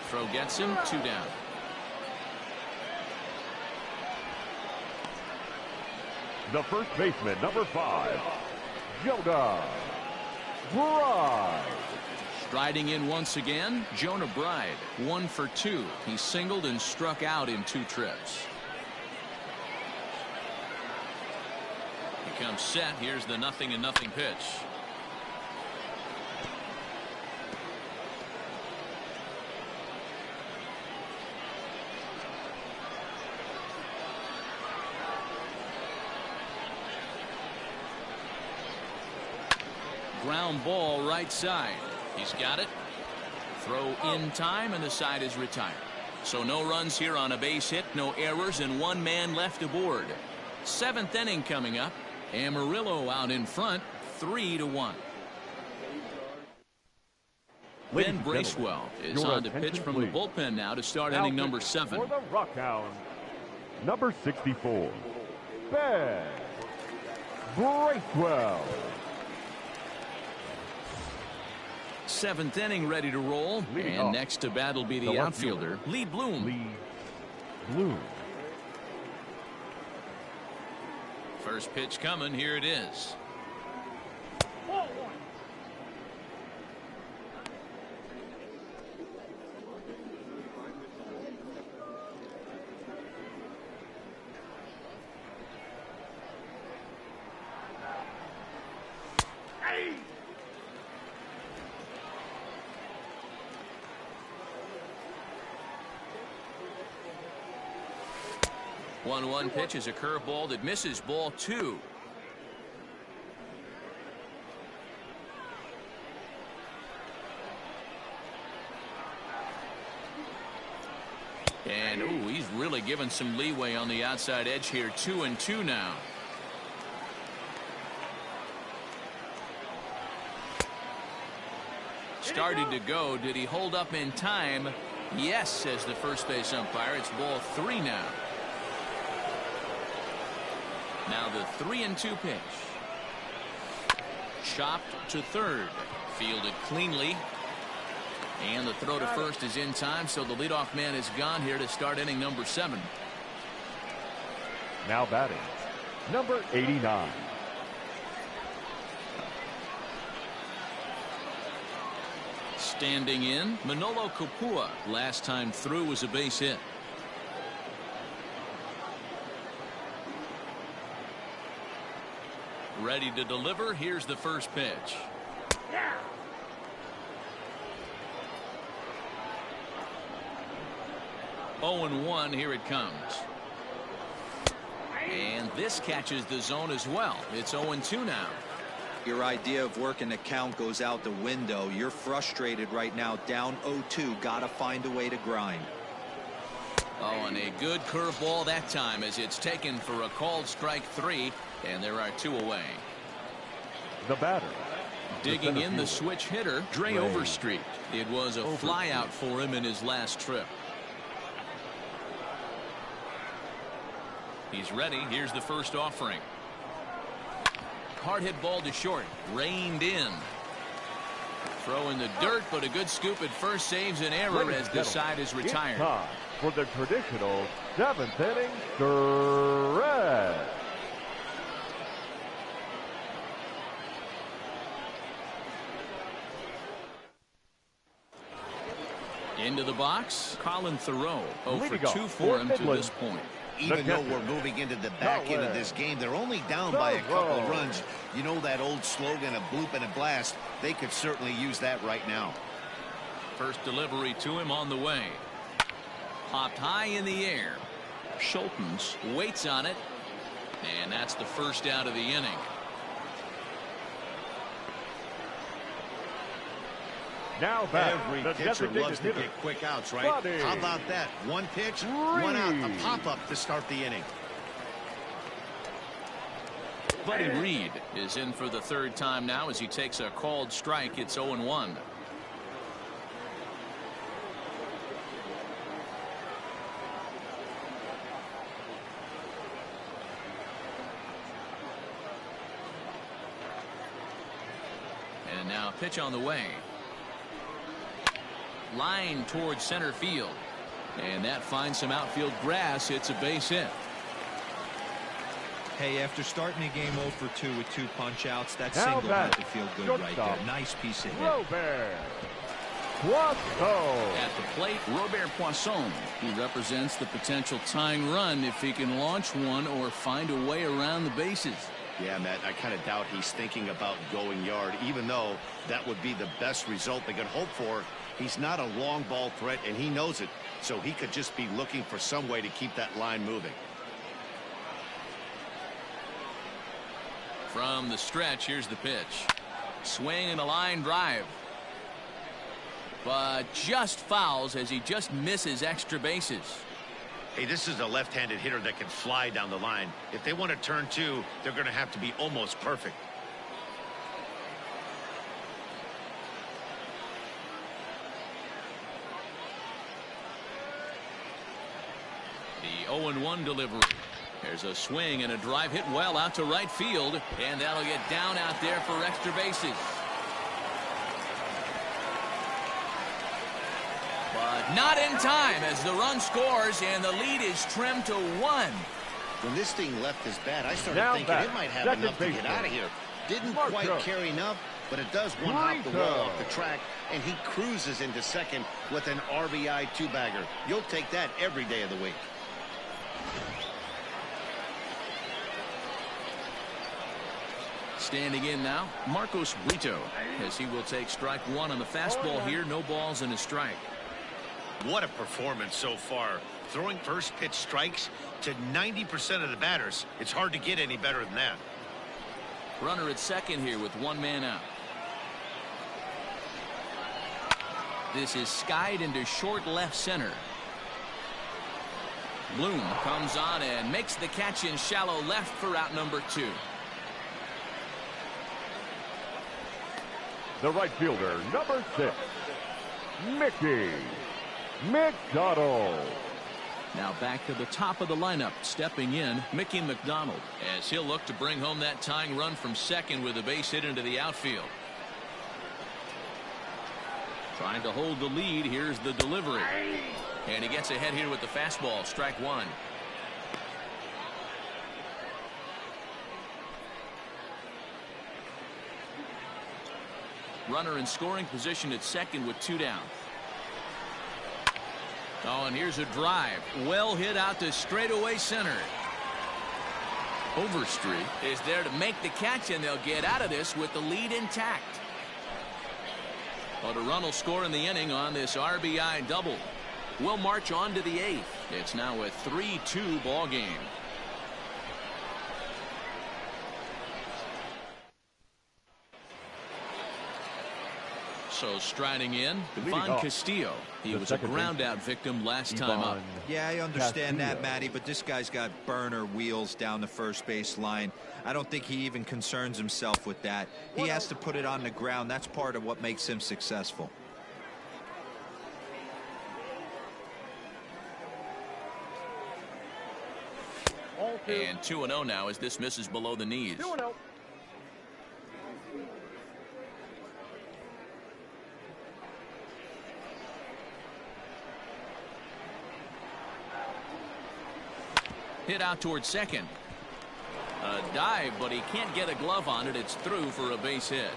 Throw gets him, 2 down. The first baseman, number 5, Jonah Bride. Striding in once again, Jonah Bride, 1 for 2. He singled and struck out in 2 trips. He comes set. Here's the 0-0 pitch. Ground ball right side. He's got it. Throw in time, and the side is retired. So no runs here on a base hit, no errors, and 1 man left aboard. 7th inning coming up. Amarillo out in front, 3-1. Ben Bracewell is on to pitch from the bullpen now to start inning number 7. For the Rockhounds, number 64, Ben Bracewell. 7th inning ready to roll. And next to bat will be the outfielder, Lee Bloom. First pitch coming. Here it is. Hey! 1-1 pitch is a curveball that misses, ball 2. And ooh, he's really given some leeway on the outside edge here. 2-2 now. Started to go. Did he hold up in time? Yes, says the first base umpire. It's ball 3 now. Now the 3-2 pitch. Chopped to third. Fielded cleanly. And the throw to first is in time, so the leadoff man is gone here to start inning number 7. Now batting, number 89. Standing in, Manolo Capua. Last time through was a base hit. Ready to deliver. Here's the first pitch. Yeah. 0-1. Here it comes. And this catches the zone as well. It's 0-2 now. Your idea of working the count goes out the window. You're frustrated right now, down 0-2. Got to find a way to grind. Oh, and a good curveball that time as it's taken for a called strike 3, and there are 2 away. The batter. Digging in the switch hitter, Dre Overstreet. It was a flyout for him in his last trip. He's ready. Here's the first offering. Hard hit ball to short. Reined in. Throw in the dirt, but a good scoop at first saves an error as the side is retired. It's time for the traditional 7th inning stretch. Into the box, Colin Thoreau. 0 for 2 for him to this point. Even though we're moving into the back end of this game, they're only down by a couple of runs. You know that old slogan, a bloop and a blast. They could certainly use that right now. First delivery to him on the way. Popped high in the air. Schultens waits on it. And that's the first out of the inning. Now back. Every pitcher loves to get quick outs, right? How about that? One pitch, one out, a pop-up to start the inning. Buddy Reed is in for the 3rd time now as he takes a called strike. It's 0-1. Now pitch on the way. Line towards center field. And that finds some outfield grass. It's a base hit. Hey, after starting the game 0 for 2 with 2 punch outs, that single had to feel good right there. Nice piece of hit. Robert Poisson. At the plate, Robert Poisson. He represents the potential tying run if he can launch one or find a way around the bases. Yeah, Matt, I kind of doubt he's thinking about going yard, even though that would be the best result they could hope for. He's not a long ball threat, and he knows it, so he could just be looking for some way to keep that line moving. From the stretch, here's the pitch. Swing and a line drive. But just fouls as he just misses extra bases. Hey, this is a left-handed hitter that can fly down the line. If they want to turn 2, they're going to have to be almost perfect. The 0-1 delivery. There's a swing and a drive hit well out to right field, and that'll get down out there for extra bases. But not in time as the run scores and the lead is trimmed to 1. When this thing left his bat, I started thinking it might have enough to get out of here. Didn't quite carry enough, but it does one hop the wall off the track, and he cruises into second with an RBI 2-bagger. You'll take that every day of the week. Standing in now, Marcos Brito, as he will take strike 1 on the fastball here. No balls and a strike. What a performance so far. Throwing first pitch strikes to 90% of the batters. It's hard to get any better than that. Runner at second here with 1 man out. This is skied into short left center. Bloom comes on and makes the catch in shallow left for out number 2. The right fielder, number 6, Mickey McDonald. Now back to the top of the lineup, stepping in, Mickey McDonald, as he'll look to bring home that tying run from second with a base hit into the outfield. Trying to hold the lead. Here's the delivery. And he gets ahead here with the fastball. Strike 1. Runner in scoring position at second with 2 down. Oh, and here's a drive. Well hit out to straightaway center. Overstreet is there to make the catch, and they'll get out of this with the lead intact. But a run will score in the inning on this RBI double. We'll march on to the 8th. It's now a 3-2 ball game. So striding in, Ivan Castillo. He was a ground out victim last time up. Yeah, I understand that, Matty, but this guy's got burner wheels down the first base line. I don't think he even concerns himself with that. He has to put it on the ground. That's part of what makes him successful. And 2-0 now as this misses below the knees. 2-0. Hit out towards second. A dive, but he can't get a glove on it. It's through for a base hit.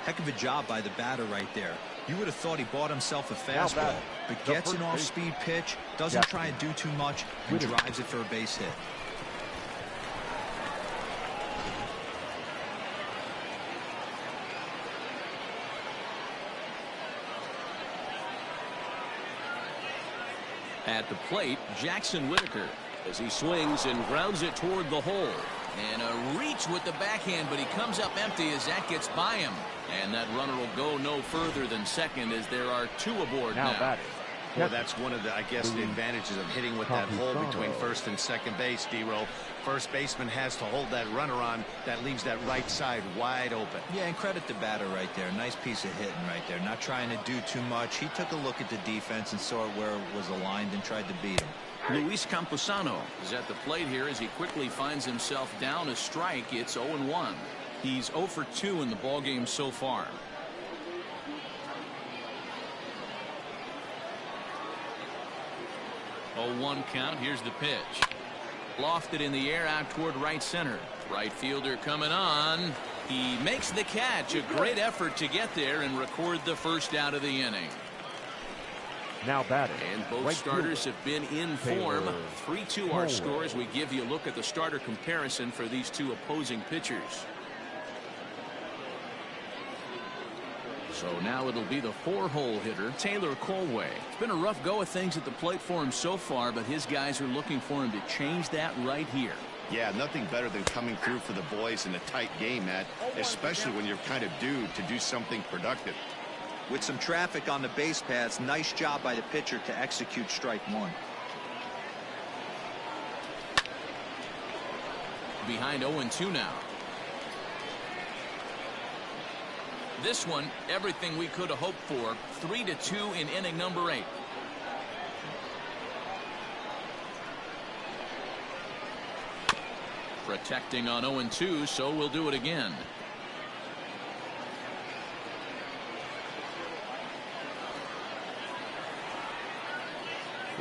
Heck of a job by the batter right there. You would have thought he bought himself a fastball, but gets an off-speed pitch, doesn't try and do too much, and drives it for a base hit. At the plate, Jackson Whitaker, as he swings and grounds it toward the hole. And a reach with the backhand, but he comes up empty as that gets by him. And that runner will go no further than second as there are 2 aboard now. Well, that's one of the, I guess, the advantages of hitting with that hole between first and second base, D-Roll. First baseman has to hold that runner on. That leaves that right side wide open. Yeah, and credit the batter right there. Nice piece of hitting right there. Not trying to do too much. He took a look at the defense and saw where it was aligned and tried to beat him. Luis Camposano is at the plate here as he quickly finds himself down a strike. It's 0-1. He's 0 for 2 in the ballgame so far. 0-1 count. Here's the pitch. Lofted in the air out toward right center. Right fielder coming on. He makes the catch. A great effort to get there and record the first out of the inning. Now batting. And both starters have been in form. 3-2 our scores. We give you a look at the starter comparison for these two opposing pitchers. So now it'll be the 4-hole hitter, Taylor Colway. It's been a rough go of things at the plate for him so far, but his guys are looking for him to change that right here. Yeah, nothing better than coming through for the boys in a tight game, Matt, especially when you're kind of due to do something productive. With some traffic on the base paths, nice job by the pitcher to execute strike one. Behind 0-2 now. This one, everything we could have hoped for. 3-2 in inning number 8. Protecting on 0-2, so we'll do it again.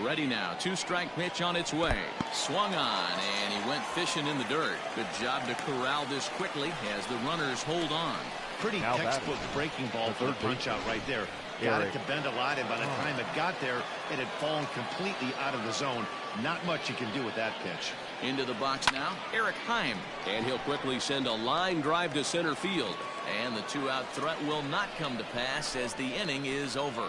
Ready now. 2-strike pitch on its way. Swung on, and he went fishing in the dirt. Good job to corral this quickly as the runners hold on. Pretty textbook breaking ball for the punch out right there. Got it to bend a lot, and by the time it got there, it had fallen completely out of the zone. Not much you can do with that pitch. Into the box now, Eric Heim. And he'll quickly send a line drive to center field. And the 2-out threat will not come to pass as the inning is over.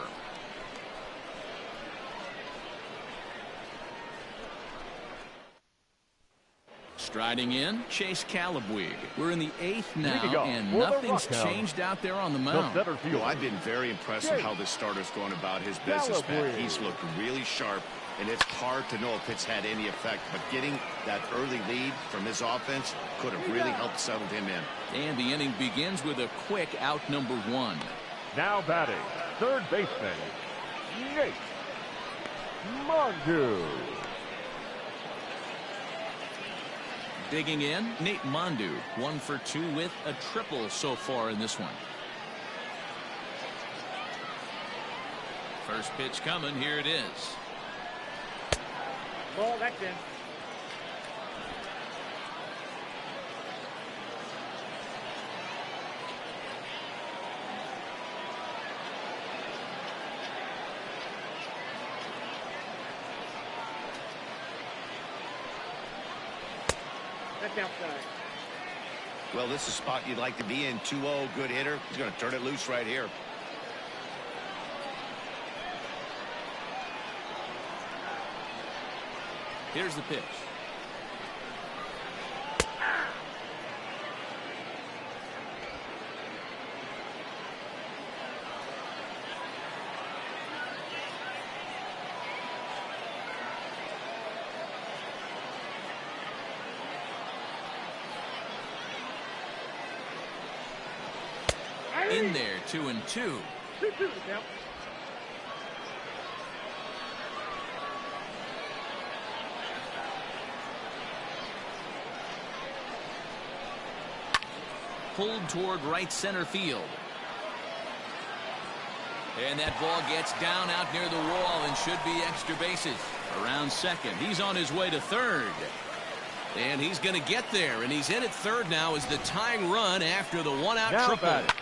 Striding in, Chase Calabwig. We're in the 8th now, and nothing's changed out there on the mound. Well, I've been very impressed with how this starter's going about his business, man. He's looked really sharp, and it's hard to know if it's had any effect. But getting that early lead from his offense could have really helped settle him in. And the inning begins with a quick out number 1. Now batting, third baseman, Nate Mondu. Digging in, Nate Mondu, 1 for 2 with a triple so far in this one. First pitch coming, here it is. Ball, that's in. That's outside. Well, this is a spot you'd like to be in. 2-0, good hitter. He's going to turn it loose right here. Here's the pitch. In there, 2-2. 2-2 now. Pulled toward right center field. And that ball gets down out near the wall and should be extra bases. Around second. He's on his way to third. And he's going to get there. And he's in at third now as the tying run after the 1-out triple.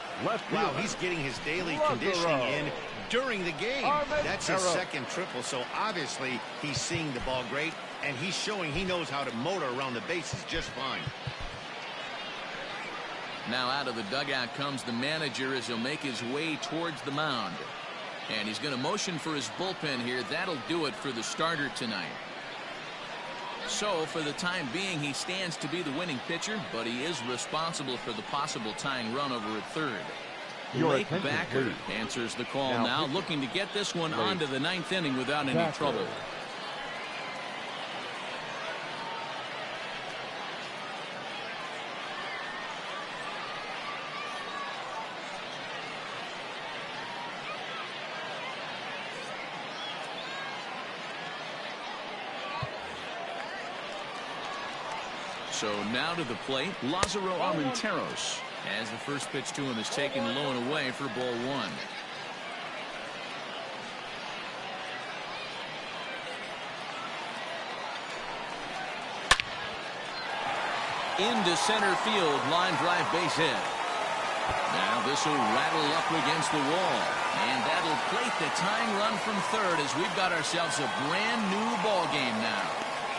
Wow, he's getting his daily conditioning in during the game. That's his second triple, so obviously he's seeing the ball great, and he's showing he knows how to motor around the bases just fine. Now out of the dugout comes the manager as he'll make his way towards the mound. And he's going to motion for his bullpen here. That'll do it for the starter tonight. So for the time being, he stands to be the winning pitcher, but he is responsible for the possible tying run over at third. Blake Backer answers the call now, looking to get this one onto the 9th inning without any trouble. So now to the plate, Lázaro Armenteros, as the first pitch to him is taken low and away for ball 1. into center field. Line drive base hit. Now this will rattle up against the wall. And that'll plate the tying run from third as we've got ourselves a brand new ball game now.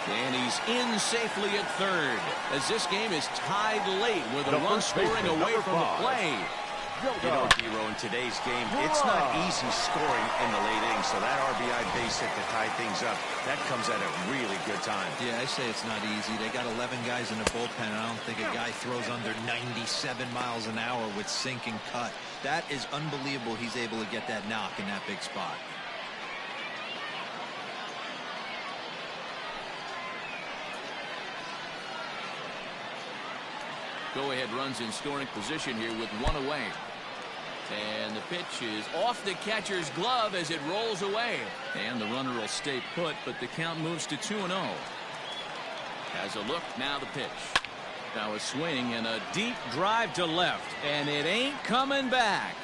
And he's in safely at third as this game is tied late with a run scoring away from the play. You know, D-Row, in today's game, it's not easy scoring in the late innings, so that RBI base hit to tie things up, that comes at a really good time. Yeah, I say it's not easy. They got 11 guys in the bullpen, and I don't think a guy throws under 97 miles an hour with sink and cut. That is unbelievable he's able to get that knock in that big spot. Go-ahead runs in scoring position here with one away. And the pitch is off the catcher's glove as it rolls away. And the runner will stay put, but the count moves to 2-0. Has a look, now the pitch. Now a swing and a deep drive to left. And it ain't coming back.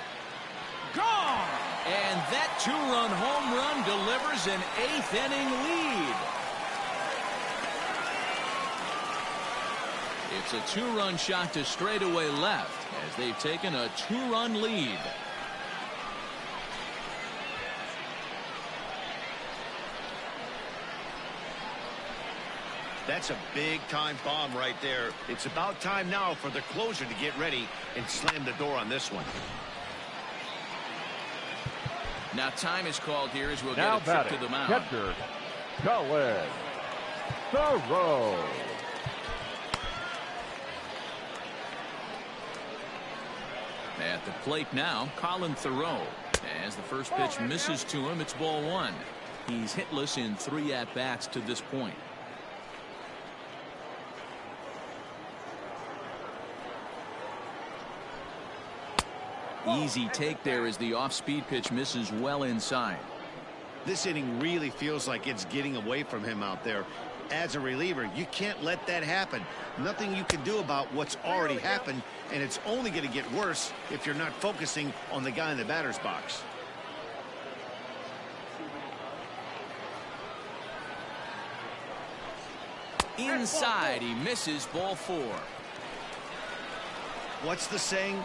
Gone! And that two-run home run delivers an eighth-inning lead. It's a two-run shot to straightaway left as they've taken a two-run lead. That's a big-time bomb right there. It's about time now for the closer to get ready and slam the door on this one. Now time is called here as we'll now get a trip to the mound. Catcher, Colin Thoreau. At the plate now, Colin Thoreau. As the first pitch misses to him, it's ball one. He's hitless in 3 at-bats to this point. Easy take there as the off-speed pitch misses well inside. This inning really feels like it's getting away from him out there. As a reliever, you can't let that happen. Nothing you can do about what's already happened, and it's only going to get worse if you're not focusing on the guy in the batter's box. Inside, he misses ball 4. What's the saying?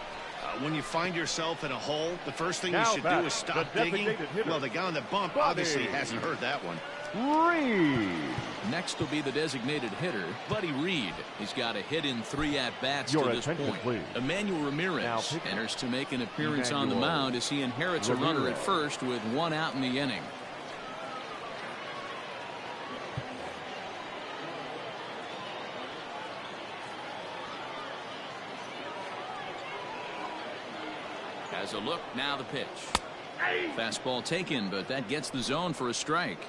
When you find yourself in a hole, the first thing you Now should do is stop digging. Well, the guy on the bump obviously hasn't heard that one. Reed. Next will be the designated hitter, Buddy Reed. He's got a hit in 3 at-bats to this point. Please. Emmanuel Ramirez enters to make an appearance on the mound as he inherits a runner at first with 1 out in the inning. Has a look, now the pitch. Fastball taken, but that gets the zone for a strike.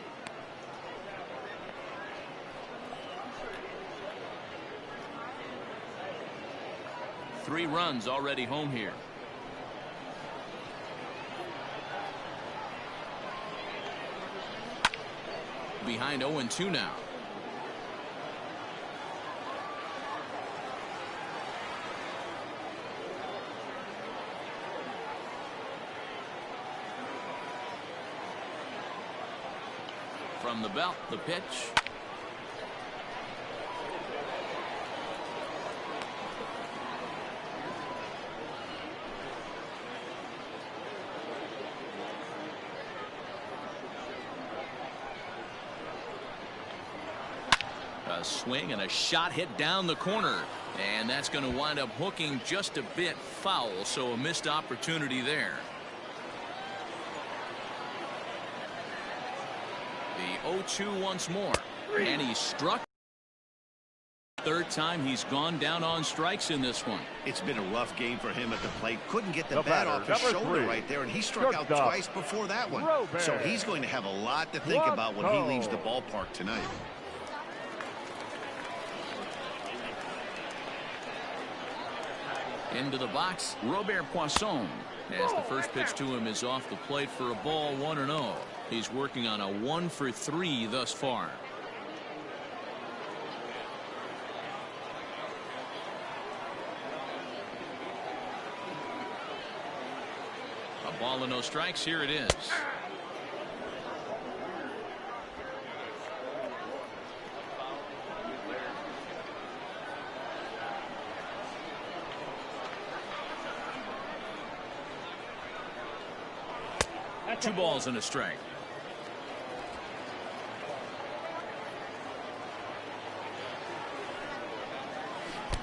Three runs already home here. Behind 0-2 now. From the belt, the pitch. A swing and a shot hit down the corner. And that's going to wind up hooking just a bit foul, so a missed opportunity there. The 0-2 once more. And he struck. Third time he's gone down on strikes in this one. It's been a rough game for him at the plate. Couldn't get the bat off his shoulder right there, and he struck out twice before that one. So he's going to have a lot to think about when he leaves the ballpark tonight. Into the box, Robert Poisson. As the first pitch to him is off the plate for a ball, 1-0. He's working on a 1-for-3 thus far. A ball and no strikes. Here it is. 2 balls and a strike.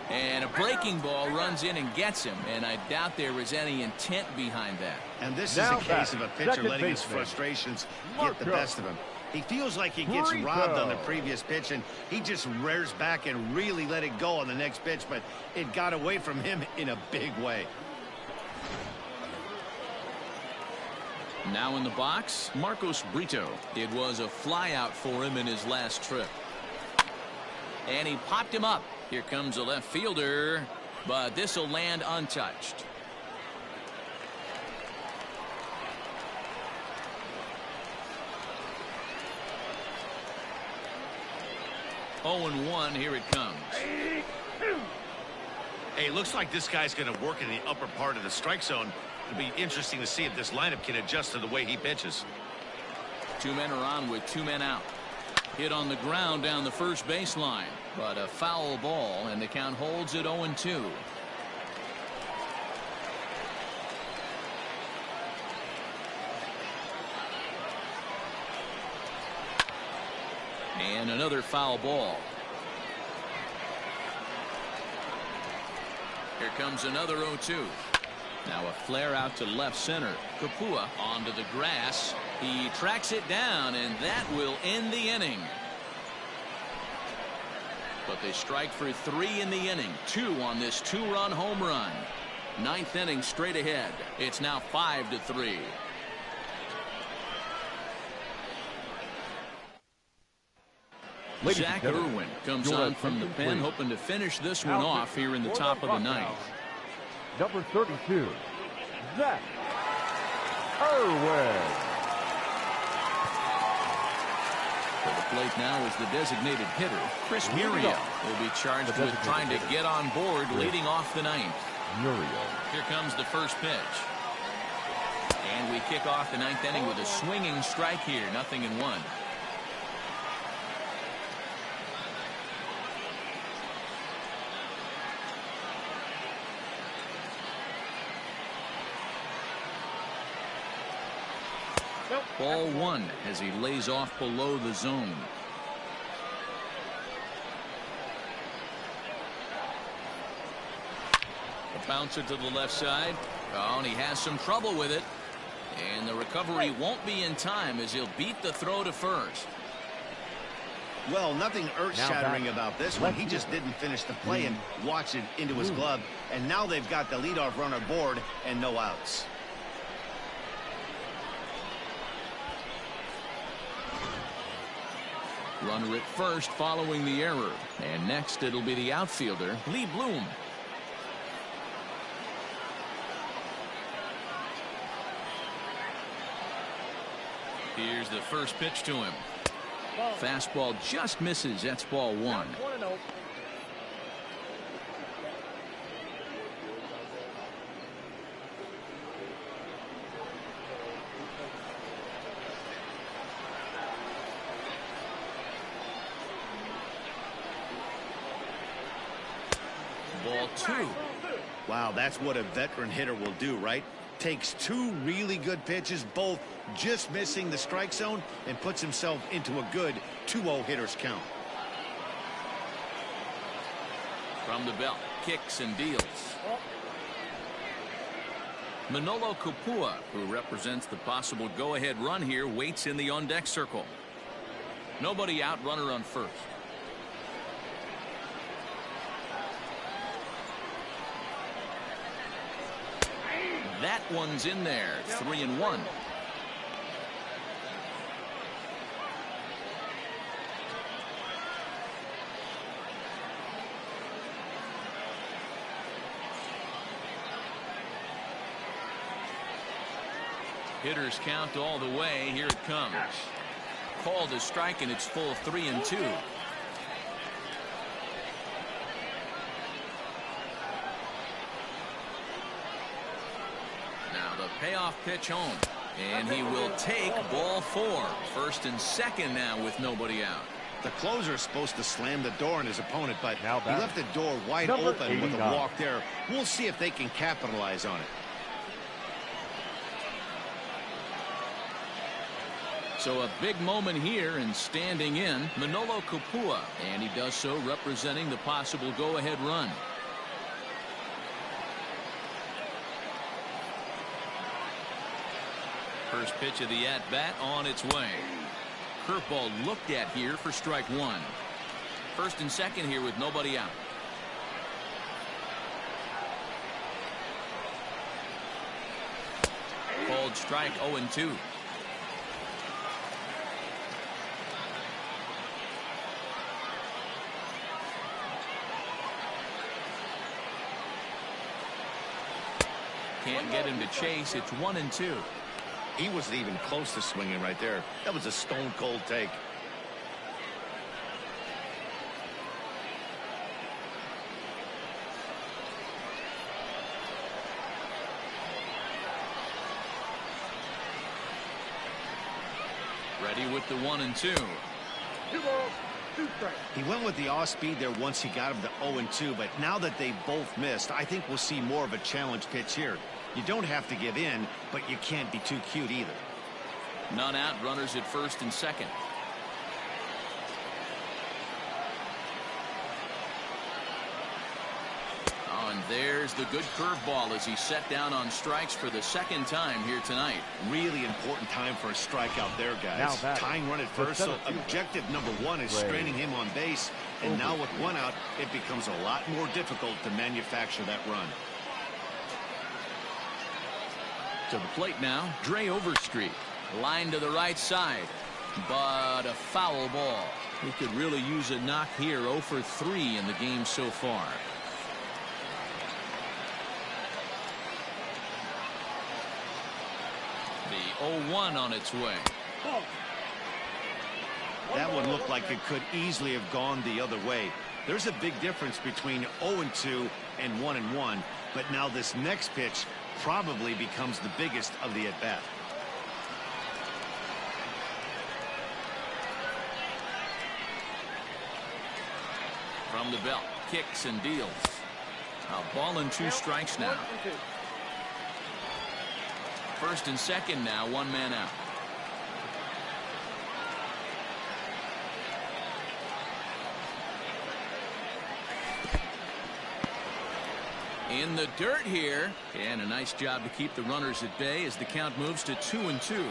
And a breaking ball runs in and gets him, and I doubt there was any intent behind that. And this is a case of a pitcher letting his frustrations get the best of him. He feels like he gets robbed on the previous pitch, and he just rears back and really let it go on the next pitch, but it got away from him in a big way. Now in the box, Marcos Brito. It was a fly out for him in his last trip. And he popped him up. Here comes a left fielder, but this will land untouched. Oh, and 1, here it comes. Hey, looks like this guy's going to work in the upper part of the strike zone. It'll be interesting to see if this lineup can adjust to the way he pitches. 2 men are on with 2 men out. Hit on the ground down the first baseline, but a foul ball, and the count holds at 0-2. And another foul ball. Here comes another 0-2. Now a flare out to left center. Kapua onto the grass. He tracks it down, and that will end the inning. But they strike for 3 in the inning. 2 on this 2-run home run. 9th inning straight ahead. It's now 5-3. Zach Irwin comes on from the pen, hoping to finish this one off here in the top of the 9th. Number 32, Zach Irwin. For the plate now is the designated hitter, Chris Muriel. Will be charged with trying to get on board, leading off the 9th. Muriel. Here comes the first pitch. And we kick off the 9th inning with a swinging strike here, 0-1. Ball 1 as he lays off below the zone. A bouncer to the left side. Oh, and he has some trouble with it. And the recovery won't be in time as he'll beat the throw to first. Well, nothing earth-shattering about this one. He just didn't finish the play and watched it into his glove. And now they've got the leadoff runner aboard and no outs. Runner at first following the error. And next it'll be the outfielder, Lee Bloom. Here's the first pitch to him. Fastball just misses. That's ball 1. Ball 2. Wow, that's what a veteran hitter will do, right? Takes 2 really good pitches, both just missing the strike zone, and puts himself into a good 2-0 hitter's count. From the belt, kicks and deals. Manolo Kapua, who represents the possible go-ahead run here, waits in the on-deck circle. Nobody out, runner on first. That one's in there. 3-1. Hitters count all the way. Here it comes. Called a strike, and it's full 3-2. Payoff pitch home, and he will take ball 4. First and second now with nobody out. The closer is supposed to slam the door on his opponent, but he left the door wide Number open 89. with a walk there. We'll see if they can capitalize on it. So a big moment here, and standing in Manolo Kapua, and he does so representing the possible go-ahead run. First pitch of the at-bat on its way. Curveball looked at here for strike one. First and second here with nobody out. Called strike 0-2. Can't get him to chase. It's 1-2. He wasn't even close to swinging right there. That was a stone-cold take. Ready with the 1-2. 2 balls, 2 strikes. He went with the off-speed there once he got him to 0-2, but now that they both missed, I think we'll see more of a challenge pitch here. You don't have to give in, but you can't be too cute either. None out, runners at first and second. Oh, and there's the good curveball as he set down on strikes for the second time here tonight. Really important time for a strikeout there, guys. Tying run at first, so objective number one is straining him on base. And now with one out, it becomes a lot more difficult to manufacture that run. To the plate now, Dre Overstreet. Line to the right side, but a foul ball. He could really use a knock here. 0 for 3 in the game so far. The 0-1 on its way. That one looked like it could easily have gone the other way. There's a big difference between 0-2 and 1-1, but now this next pitch probably becomes the biggest of the at-bat. From the belt, kicks and deals. A ball and 2 strikes now. First and second now, 1 man out. In the dirt here, and a nice job to keep the runners at bay as the count moves to 2-2.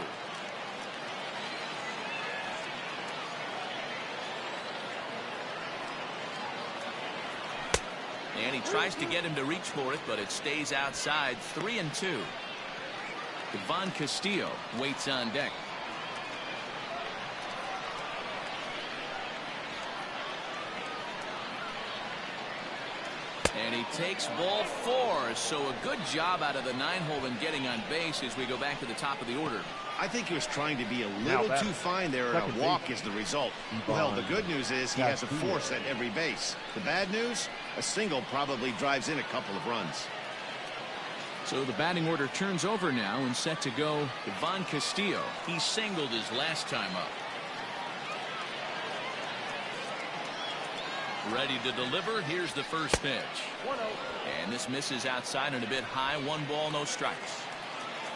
And he tries to get him to reach for it, but it stays outside. 3-2. Ivan Castillo waits on deck. And he takes ball 4. So a good job out of the 9-hole in getting on base as we go back to the top of the order. I think he was trying to be a little too fine there, and a walk is the result. Well, the good news is he has a force at every base. The bad news, a single probably drives in a couple of runs. So the batting order turns over now and set to go Ivan Castillo. He singled his last time up. Ready to deliver. Here's the first pitch. 1-0. And this misses outside and a bit high. 1 ball, no strikes.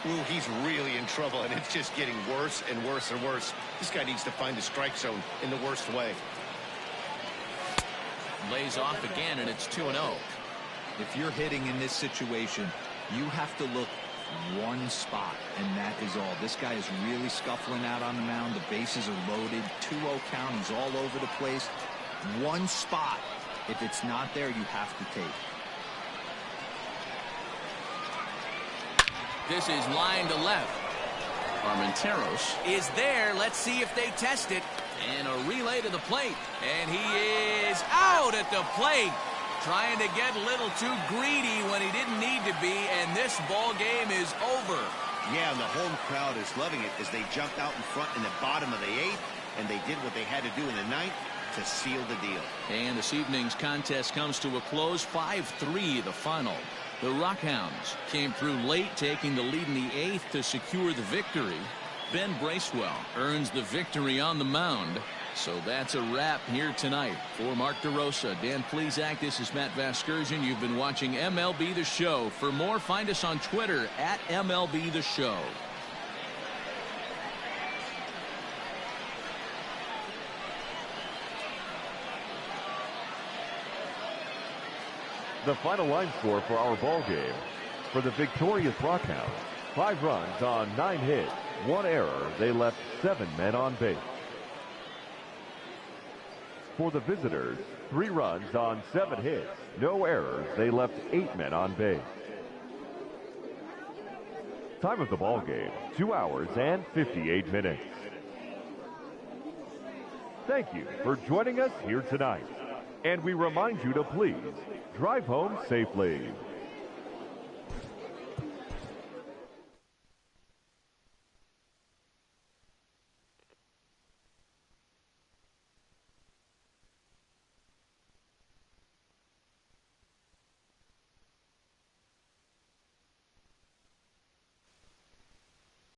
Ooh, he's really in trouble, and it's just getting worse and worse and worse. This guy needs to find the strike zone in the worst way. Lays off again, and it's 2-0. If you're hitting in this situation, you have to look one spot, and that is all. This guy is really scuffling out on the mound. The bases are loaded. 2-0 count. He's all over the place. One spot. If it's not there, you have to take. This is line to left. Armenteros is there. Let's see if they test it. And a relay to the plate. And he is out at the plate. Trying to get a little too greedy when he didn't need to be. And this ball game is over. Yeah, and the home crowd is loving it as they jumped out in front in the bottom of the 8th. And they did what they had to do in the 9th to seal the deal. And this evening's contest comes to a close. 5-3 the final. The Rockhounds came through late, taking the lead in the 8th to secure the victory. Ben Bracewell earns the victory on the mound. So that's a wrap here tonight. For Mark DeRosa, Dan Plesac, this is Matt Vasgersian. You've been watching MLB The Show. For more, find us on Twitter at MLB The Show. The final line score for our ball game. For the victorious Rockhounds, 5 runs on 9 hits, 1 error. They left 7 men on base. For the visitors, 3 runs on 7 hits, no errors. They left 8 men on base. Time of the ball game, 2 hours and 58 minutes. Thank you for joining us here tonight. And we remind you to please drive home safely.